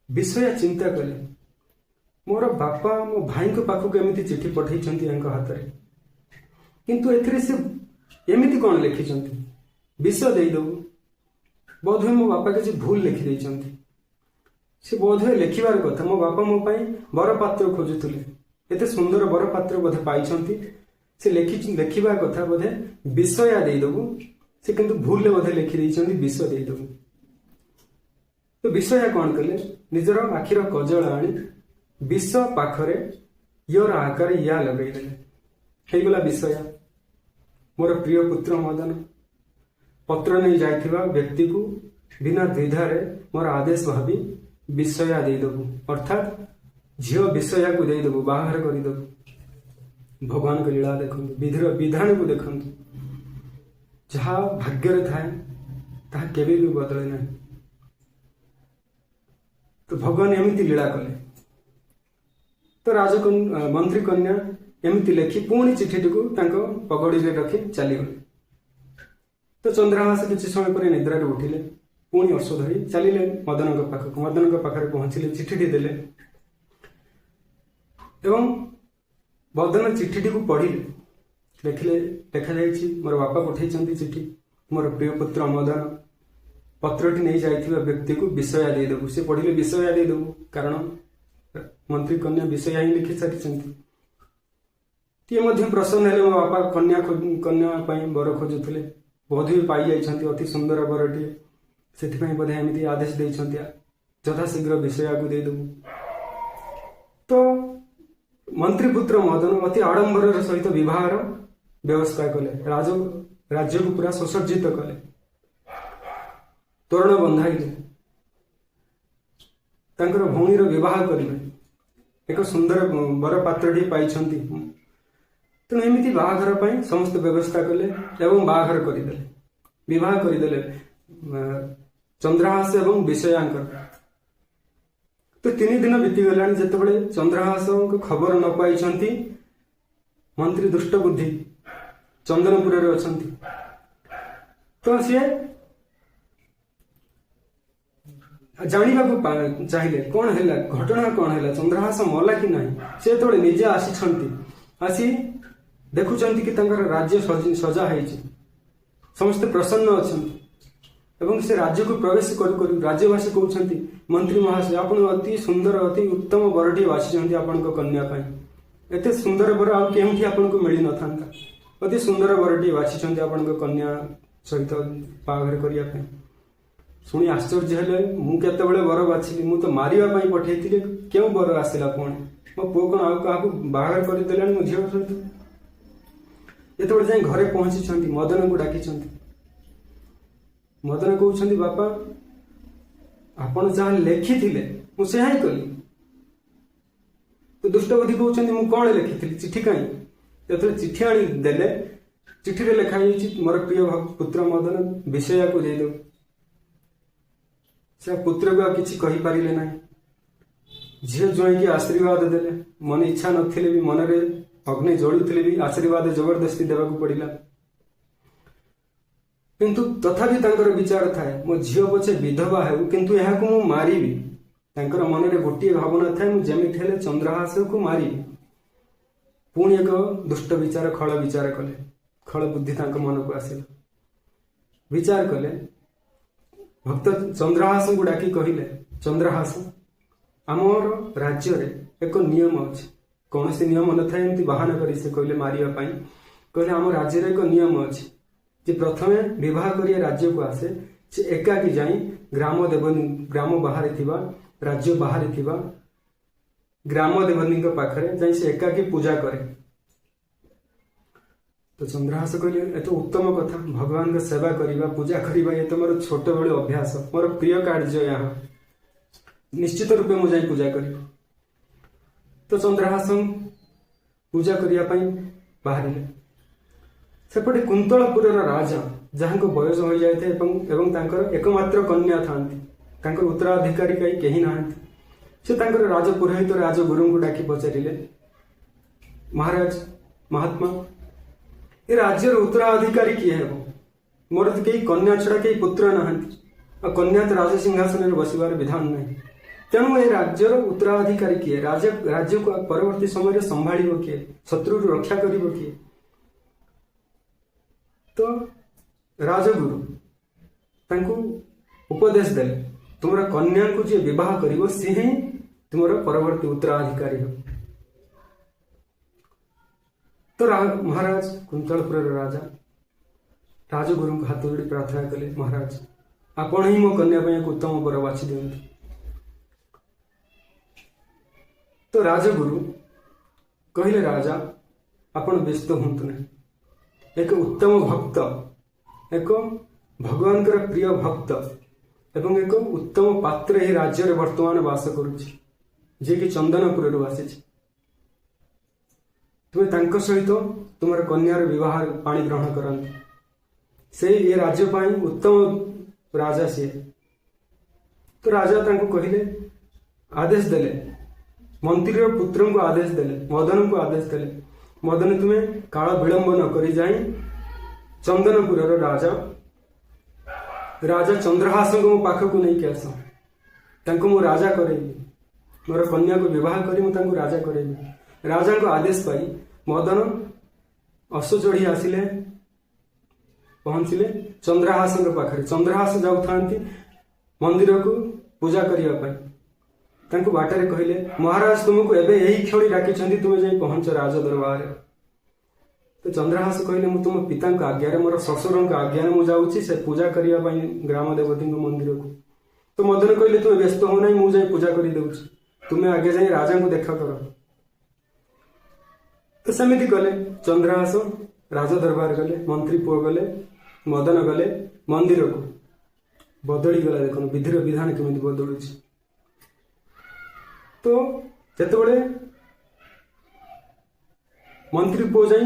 ବିଷୟା ଚିନ୍ତା କଲେ, ମୋର ବାପା ମୋ ଭାଇଙ୍କ ପାଖକୁ ଏମିତି ଚିଠି ପଠେଇଛନ୍ତି ୟାଙ୍କ ହାତରେ, କିନ୍ତୁ ଏଥିରେ ସେ ଏମିତି କଣ ଲେଖିଛନ୍ତି, ବିଷ ଦେଇଦେବୁ। ବୋଧହୁଏ ମୋ ବାପା କିଛି ଭୁଲ ଲେଖିଦେଇଛନ୍ତି। ସେ ବୋଧହୁଏ ଲେଖିବାର କଥା, ମୋ ବାପା ମୋ ପାଇଁ ବରପାତ୍ର ଖୋଜୁଥିଲେ, ଏତେ ସୁନ୍ଦର ବରପାତ୍ର ବୋଧେ ପାଇଛନ୍ତି, ସେ ଲେଖିବା କଥା ବୋଧେ ବିଷୟା ଦେଇଦେବୁ, ସେ କିନ୍ତୁ ଭୁଲରେ ବୋଧେ ଲେଖିଦେଇଛନ୍ତି ବିଷ ଦେଇଦେବୁ। ତ ବିଷୟା କଣ କଲେ, ନିଜର ଆଖିର କଜଳ ଆଣି ବିଷ ପାଖରେ ୟର ଆକାରରେ ୟା ଲଗେଇଦେଲେ। ହେଇଗଲା ବିଷୟା, ମୋର ପ୍ରିୟ ପୁତ୍ର ମଦନ, ପତ୍ର ନେଇ ଯାଇଥିବା ବ୍ୟକ୍ତିକୁ ବିନା ଦ୍ୱିଧାରେ ମୋର ଆଦେଶ ଭାବି ବିଷୟା ଦେଇଦେବୁ, ଅର୍ଥାତ୍ ଝିଅ ବିଷୟାକୁ ଦେଇଦେବୁ, ବାହାଘର କରିଦେବୁ। भगवान को लीला देखंतु, विधिर विधान को देखंतु। जहा भाग्य थाए ताहा केबे भी बदले नहीं। तो भगवान एमती लीला कले। तो मंत्री कन्या एमती लेखि पुणी चिठीटी को पगड़ी में रखी चलीगले। तो चंद्रहास किसी समय पर निद्रा उठिले, पुणी अश्व धरी चलिले मदन पाखक। मदन पाखे पहुंचले, चिठीटी देले एवं मदन चिठीटी को पढ़िले। लिखिले, लिखा जाइछि मोर बापा पठै चिठी, मोर प्रिय पुत्र मदन पत्रटी नहीं जाइथिबा व्यक्ति को विषया दे देबु। से पढ़िले विषया दे देबु, कारण मंत्री कन्या विषया ही लिखि सारिछन्ति। ती मध्य प्रसन्न हेले, मो बापा कन्या पई बर खोजुथिले, बोध भी पाई जाइछन्ति, अति सुंदर बरटी, सेथिपई बोधे एमिति आदेश दैछन्ति यथा शीघ्र विषया को दे देबु। तो मंत्री पुत्र मदन अति आडंबर सहित विवाहर व्यवस्था कले, राज्य को पूरा सुसज्जित कले, तोरण बंधाइले, तांकर भौणीर विवाह करिले, एक सुंदर बर पात्रटी पाइछन्ति। तेणु एमिति बाहाघर पई समस्त व्यवस्था कले एवं बाहाघर करिदेले, विवाह करिदेले चंद्रहास एवं विषयांकर। तो 3 दिन बीती गलानी, जेतेबेले चंद्रहास को खबर न पाइछन्ति मंत्री दुष्ट बुद्धि चंदनपुर रे अछन्ति। तो सी जानिबा को चाहिए कौन है घटना, कौन है चंद्रहास मला कि नहीं। से तो निजे आसी आसी देखुचंती कि तंकर राज्य सजा है, समस्त प्रसन्न अछन्ति एवं से राज्य को प्रवेश करू राज्यवासी कहते मंत्री महाशय आपण अति सुंदर अति उत्तम बरटी बाछिछन्ति आपण कन्या पाई। एते सुंदर बर आ केउठी आपण को मिली न थांता, अति सुंदर बरटी बाछिछन्ति आपण कन्या सहित बाघर करिया पाई। शुणी आश्चर्य हेले, मु केतेबेले बर बाछिली, मु तो मारिया पाई पठेइथिले, केउ बर आसिला पुणी, मो पो कोन आ काहू बाघर करि देलानी मो झियो सहित। जेतेबेले जाई घरे पहुंची मदन को डाकिछन्ति। मदन कहउछन्ति, बापा आपण जहाँ लेखिथिले मु सेहा ही कली। तो दुष्टबुद्धि कहउछन्ति, मु कोन लेखिथिली, चिठी काई। जेतेबेले चिठी आनी देले, चिठी रे लेखा हिछि मोर प्रिय पुत्र मदन विषया को दे दो। से पुत्र को किछि कहि पारिले नाही, झियो जोई के आशीर्वाद देले। मन इच्छा नथिले भी, मन रे अग्नि जळुथिले भी आशीर्वाद जबरदस्ती देबा को पड़िला। किंतु तथापि तांकर विचार थाए, मो झियो पछे विधवा हेउ किंतु यहाँ को मु मारिबी। तांकर मन रे गोटिए भावना थाए, मु जेमिति हेले चंद्रहास को मारिबी। पुणी एक दुष्ट विचार खल विचार कले, खल बुद्धि तांक मन को आसिला। विचार कले, भक्त चंद्रहास को डाकी कहिले, चंद्रहास आमर राज्य रे एक नियम अछि। कौन सी नियम न थाए एमती बहाना करी से कहले मारिया पाई। कहले आम राज्य रे एक नियम अछि जे प्रथमे विवाह करिया राज्य को आसे, से एकाकी जाई ग्राम देवनी, ग्राम बाहर थिबा राज्य बाहर थिबा ग्राम देवनी पाखरे जाई से एकाकी पूजा करे। तो चंद्रहास कहले, ए तो उत्तम कथा, भगवान का सेवा करिबा पूजा करिबा ये तो मोर छोट बेले अभ्यास, मोर प्रिय कार्य यहाँ, निश्चित रूपे मु जाई पूजा करी। तो चंद्रहास पूजा करिया पई बाहरिले। सेपटे कुंतलपुर राजा जहाँ को बयस हो जाए एवं तांकर एकमात्र कन्या थांती, तांकर उत्तराधिकारी कई केही नाहंती। से तांकर राज पुरोहित राजगुरु को डाकी पचारिले, महाराज महात्मा ए राज्यर उत्तराधिकारी किए हेबो? मोर तो कई कन्या छड़ा कई पुत्र नाहंती, और कन्या तो राज सिंहासन में बसिबार विधान नहीं। तेणु ए राज्यर उत्तराधिकारी किए? राज्य को परवर्ती समय संभाळिबो किए? शत्रु रक्षा करिबो किए? तो राजगुरु तांको उपदेश देले, तुमरा कन्या को जे विवाह करिवो से ही तुमरा परवर्ती उत्तराधिकारी हो। तो महाराज कुंतलपुर राजा राजगुरु को हाथ जोड़ी प्रार्थना कले, महाराज आपण ही मो कन्या एक उत्तम वर बाछि दियंतु। तो राजगुरु कहले, राजा आपण व्यस्त हुंतु नहीं, एक उत्तम भक्त, एक भगवान प्रिय भक्त एवं एक उत्तम पात्र ही राज्य रे वर्तमान वास करुछि, जे कि चंदनपुर आसी। ତୁମେ ତାଙ୍କ ସହିତ ତୁମର କନ୍ୟାର ବିବାହ ପାଣି ଗ୍ରହଣ କରନ୍ତି। ସେଇ ଏ ରାଜ୍ୟ ପାଇଁ ଉତ୍ତମ ରାଜା ସିଏ। ତ ରାଜା ତାଙ୍କୁ କହିଲେ, ଆଦେଶ ଦେଲେ, ମନ୍ତ୍ରୀର ପୁତ୍ରଙ୍କୁ ଆଦେଶ ଦେଲେ, ମଦନଙ୍କୁ ଆଦେଶ ଦେଲେ, ମଦନ ତୁମେ କାଳ ବିଳମ୍ବ ନ କରି ଯାଇ ଚନ୍ଦନପୁରର ରାଜା ଚନ୍ଦ୍ରହାସଙ୍କୁ ମୋ ପାଖକୁ ନେଇକି ଆସ। ତାଙ୍କୁ ମୁଁ ରାଜା କରେଇବି, ମୋର କନ୍ୟାକୁ ବିବାହ କରି ମୁଁ ତାଙ୍କୁ ରାଜା କରେଇବି। ରାଜାଙ୍କ ଆଦେଶ ପାଇ ମଦନ ଅଶ୍ଵ ଚଢ଼ି ଆସିଲେ, ପହଞ୍ଚିଲେ ଚନ୍ଦ୍ରହାସଙ୍କ ପାଖରେ। ଚନ୍ଦ୍ରହାସ ଯାଉଥାନ୍ତି ମନ୍ଦିରକୁ ପୂଜା କରିବା ପାଇଁ। ତାଙ୍କୁ ବାଟରେ କହିଲେ, ମହାରାଜ ତୁମକୁ ଏବେ ଏହି କ୍ଷଣି ଡାକିଛନ୍ତି, ତୁମେ ଯାଇ ପହଞ୍ଚ ରାଜ ଦରବାରରେ। ତ ଚନ୍ଦ୍ରହାସ କହିଲେ, ମୁଁ ତୁମ ପିତାଙ୍କ ଆଜ୍ଞାରେ, ମୋର ଶ୍ୱଶୁରଙ୍କ ଆଜ୍ଞାରେ ମୁଁ ଯାଉଛି ସେ ପୂଜା କରିବା ପାଇଁ ଗ୍ରାମ ଦେବତୀଙ୍କ ମନ୍ଦିରକୁ। ତ ମଦନ କହିଲେ, ତୁମେ ବ୍ୟସ୍ତ ହଉ ନାହିଁ, ମୁଁ ଯାଇ ପୂଜା କରିଦେଉଛି, ତୁମେ ଆଗେ ଯାଇ ରାଜାଙ୍କୁ ଦେଖା କର। ତ ସେମିତି କଲେ। ଚନ୍ଦ୍ରହାସ ରାଜ ଦରବାର ଗଲେ, ମନ୍ତ୍ରୀ ପୁଅ ଗଲେ, ମଦନ ଗଲେ ମନ୍ଦିରକୁ। ବଦଳିଗଲା, ଦେଖନ୍ତୁ ବିଧିର ବିଧାନ କେମିତି ବଦଳୁଛି। ତ ଯେତେବେଳେ ମନ୍ତ୍ରୀ ପୁଅ ଯାଇ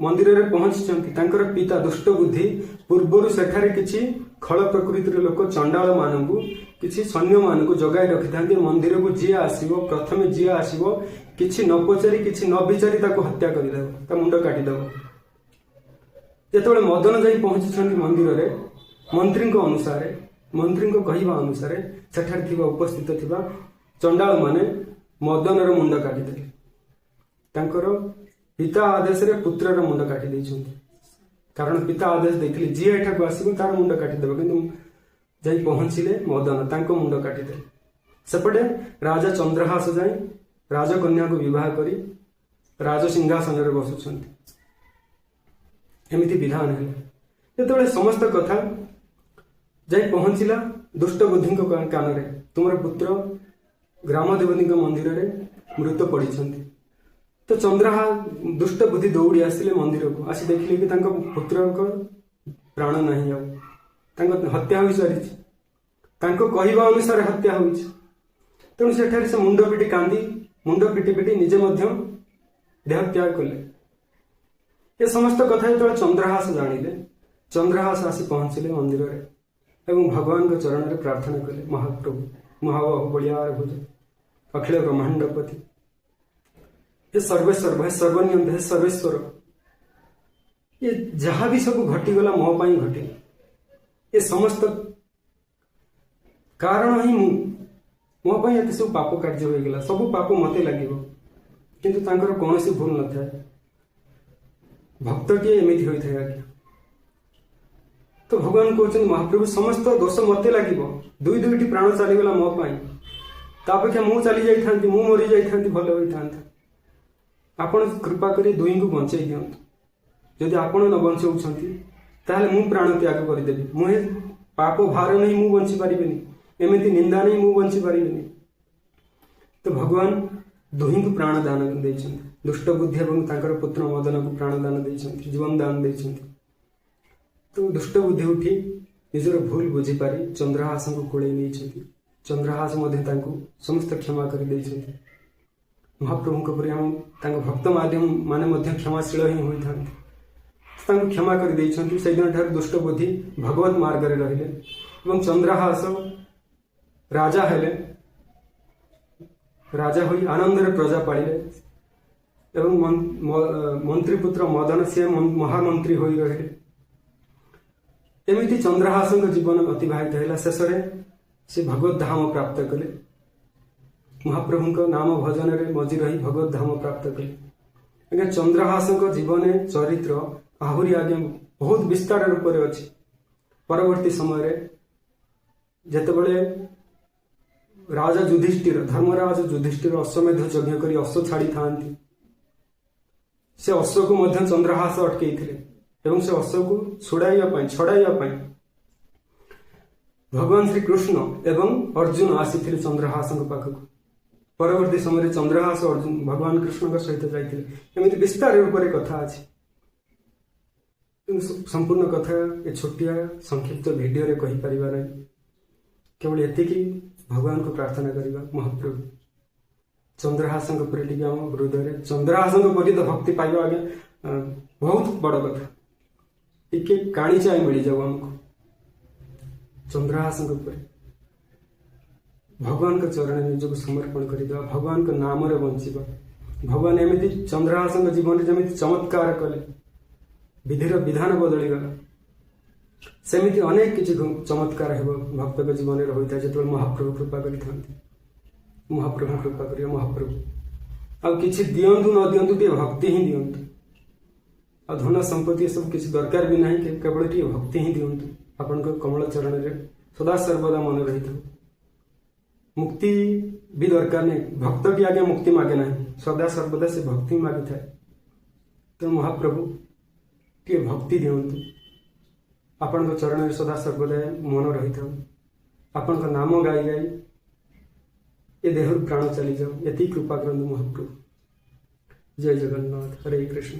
ମନ୍ଦିରରେ ପହଞ୍ଚିଛନ୍ତି, ତାଙ୍କର ପିତା ଦୁଷ୍ଟ ବୁଦ୍ଧି ପୂର୍ବରୁ ସେଠାରେ କିଛି ଖଳ ପ୍ରକୃତିର ଲୋକ ଚଣ୍ଡାଳ ମାନଙ୍କୁ, କିଛି ସୈନ୍ୟମାନଙ୍କୁ ଜଗାଇ ରଖିଥାନ୍ତି। ମନ୍ଦିରକୁ ଯିଏ ଆସିବ, ପ୍ରଥମେ ଯିଏ ଆସିବ କିଛି ନ ପଚାରି, କିଛି ନ ବିଚାରି ତାକୁ ହତ୍ୟା କରିଦେବ, ତା ମୁଣ୍ଡ କାଟିଦେବ। ଯେତେବେଳେ ମଦନ ଯାଇ ପହଞ୍ଚିଛନ୍ତି ମନ୍ଦିରରେ, ମନ୍ତ୍ରୀଙ୍କ କହିବା ଅନୁସାରେ ସେଠାରେ ଥିବା ଉପସ୍ଥିତ ଥିବା ଚଣ୍ଡାଳ ମାନେ ମଦନର ମୁଣ୍ଡ କାଟିଦେଲେ। ତାଙ୍କର ପିତା ଆଦେଶରେ ପୁତ୍ରର ମୁଣ୍ଡ କାଟି ଦେଇଛନ୍ତି। କାରଣ ପିତା ଆଦେଶ ଦେଇଥିଲେ ଯିଏ ଏଠାକୁ ଆସିବ ତାର ମୁଣ୍ଡ କାଟିଦେବ, କିନ୍ତୁ ଯାଇ ପହଞ୍ଚିଲେ ମଦନ, ତାଙ୍କ ମୁଣ୍ଡ କାଟିଦେଲେ। ସେପଟେ ରାଜା ଚନ୍ଦ୍ରହାସ ଯାଇ ରାଜକନ୍ୟାକୁ ବିବାହ କରି ରାଜ ସିଂହାସନରେ ବସୁଛନ୍ତି। ଏମିତି ବିଧାନ ହେଲା। ଯେତେବେଳେ ସମସ୍ତ କଥା ଯାଇ ପହଞ୍ଚିଲା ଦୁଷ୍ଟ ବୁଦ୍ଧିଙ୍କ କାନରେ, ତୁମର ପୁତ୍ର ଗ୍ରାମ ଦେବତୀଙ୍କ ମନ୍ଦିରରେ ମୃତ ପଡ଼ିଛନ୍ତି। ତ ଦୁଷ୍ଟ ବୁଦ୍ଧି ଦୌଡ଼ି ଆସିଲେ ମନ୍ଦିରକୁ। ଆସି ଦେଖିଲେ କି ତାଙ୍କ ପୁତ୍ରଙ୍କ ପ୍ରାଣ ନାହିଁ, ଆଉ ତାଙ୍କ ହତ୍ୟା ହୋଇସାରିଛି। ତାଙ୍କ କହିବା ଅନୁସାରେ ହତ୍ୟା ହୋଇଛି। ତେଣୁ ସେଠାରେ ସେ ମୁଣ୍ଡ ପିଟି କାନ୍ଦି, ମୁଣ୍ଡ ପିଟି ପିଟି ନିଜେ ମଧ୍ୟ ଦେହ ତ୍ୟାଗ କଲେ। ଏ ସମସ୍ତ କଥା ଯେତେବେଳେ ଚନ୍ଦ୍ରହାସ ଜାଣିଲେ, ଚନ୍ଦ୍ରହାସ ଆସି ପହଞ୍ଚିଲେ ମନ୍ଦିରରେ ଏବଂ ଭଗବାନଙ୍କ ଚରଣରେ ପ୍ରାର୍ଥନା କଲେ, ମହାପ୍ରଭୁ, ମହାବାହୁ ବଳିଆର ଭୁଜ, ଅଖିଳ ବ୍ରହ୍ମାଣ୍ଡପତି, हे सर्वेश्वर, हे सर्वनियंत, हे सर्वेश्वर, ये जहाँ भी सब घटीगला मो पाई घटी, ये समस्त कारण ही मो पाई एते सब पाप कार्य हो गला, सब पाप मते लागिबो, किंतु तांकर कोनोसी भूल न थाए। भक्तटिए एमिति होई थाए आज्ञा। तो भगवान कहते महाप्रभु समस्त दोष मते लागिबो, दुई दुईटी प्राण चलीगला मो पाई, तापेक्षा मु चली जाई थांती, मु मरी जाई थांती, भलो होई थांता। आपण कृपा करी दुई को बंचाई दियंतु। जदि आपण न बंचाउछंती ताहले मु प्राण त्याग करदेबी। मुहे पाप भार नहीं मु बंची पारिबेनी, एमिति निंदा नहीं मु बंची पारिबेनी। तो भगवान दुही को प्राण दान देइछंती। दुष्ट बुद्धि एवं तांकर पुत्र मदन को प्राण दान देइछंती, जीवन दान देइछंती। तो दुष्ट बुद्धि उठी निजर भूल बुझी पारी चंद्रहास को कोळे नेइछंती। चंद्रहास मध्ये तांको समस्त क्षमा करि देइछंती। महाप्रभु परि हम भक्त माध्यम माने मध्य क्षमाशील ही होई थांती। तांको क्षमा कर देइछंती। से दिन ठार दुष्ट बुद्धि भगवत मार्ग रे रहिले एवं चंद्रहास राजा हेले। राजा होई आनंद रे प्रजा पालिले एवं मंत्री पुत्र मदन से महामंत्री होई रहिले। एमिति चंद्रहास जीवन अतिबाहित होला। शेष से भगवत धाम प्राप्त कले। महाप्रभु नाम भजन रे मजी रही भगवत धाम प्राप्त कले। आज्ञा चंद्रहास जीवन चरित्र आहुरी आज्ञा बहुत विस्तार रूप में अच्छी। परवर्ती समय जेतेबेले राजा युधिष्ठिर धर्मराज युधिष्ठिर अश्वमेध यज्ञ करी अश्व छाड़ी थांती, से अश्व को मध्य चंद्रहास अटकई थे एवं से अश्व को छड़ाइया भगवान श्री कृष्ण एवं अर्जुन आसी चंद्रहास पाखक। परवर्ती समय चंद्रहास अर्जुन भगवान कृष्ण सहित जाते। एमती विस्तार रूप में कथा अच्छी। संपूर्ण कथा ये छोटिया संक्षिप्त वीडियो रे कहि परिबा नै। केवल एतिकी भगवान को प्रार्थना करिबा, महाप्रभु चंद्रहास टी आम हृदय चंद्रहास प्रति तो भक्ति पाइबा आज्ञा बहुत बड़ कथा टिके काणी चाय मिल जाऊ आमको चंद्रहास भगवान के चरण निजक समर्पण करदे भगवान के नाम रे बंचीबा भगवान एमती चंद्रहास जीवन जमी चमत्कार कले विधिर विधान बदली गला सेमिति अनेक किसी चमत्कार है भक्त के जीवन में होता है जो महाप्रभु कृपा करि महाप्रभु कृपा करिए महाप्रभु आ किसी दियंतु न दियंतु टे भक्ति ही दियंतु आ धन संपत्ति सब किसी दरकार भी नहीं केवल टे भक्ति ही दियंतु आपण को कमल चरण रे सदा सर्वदा मन रही था मुक्ति भी दरकार नहीं भक्त की आगे मुक्ति मागे नहीं सदा सर्वदा से भक्ति मागी था तो महाप्रभु टे भक्ति दियंतु आपण को चरण में सदा सर्वदा मन रही था आपण का नाम गाई गाई ये देहर प्राण चली जाओ यति कृपा करंतु महाप्रभु जय जगन्नाथ हरे कृष्ण।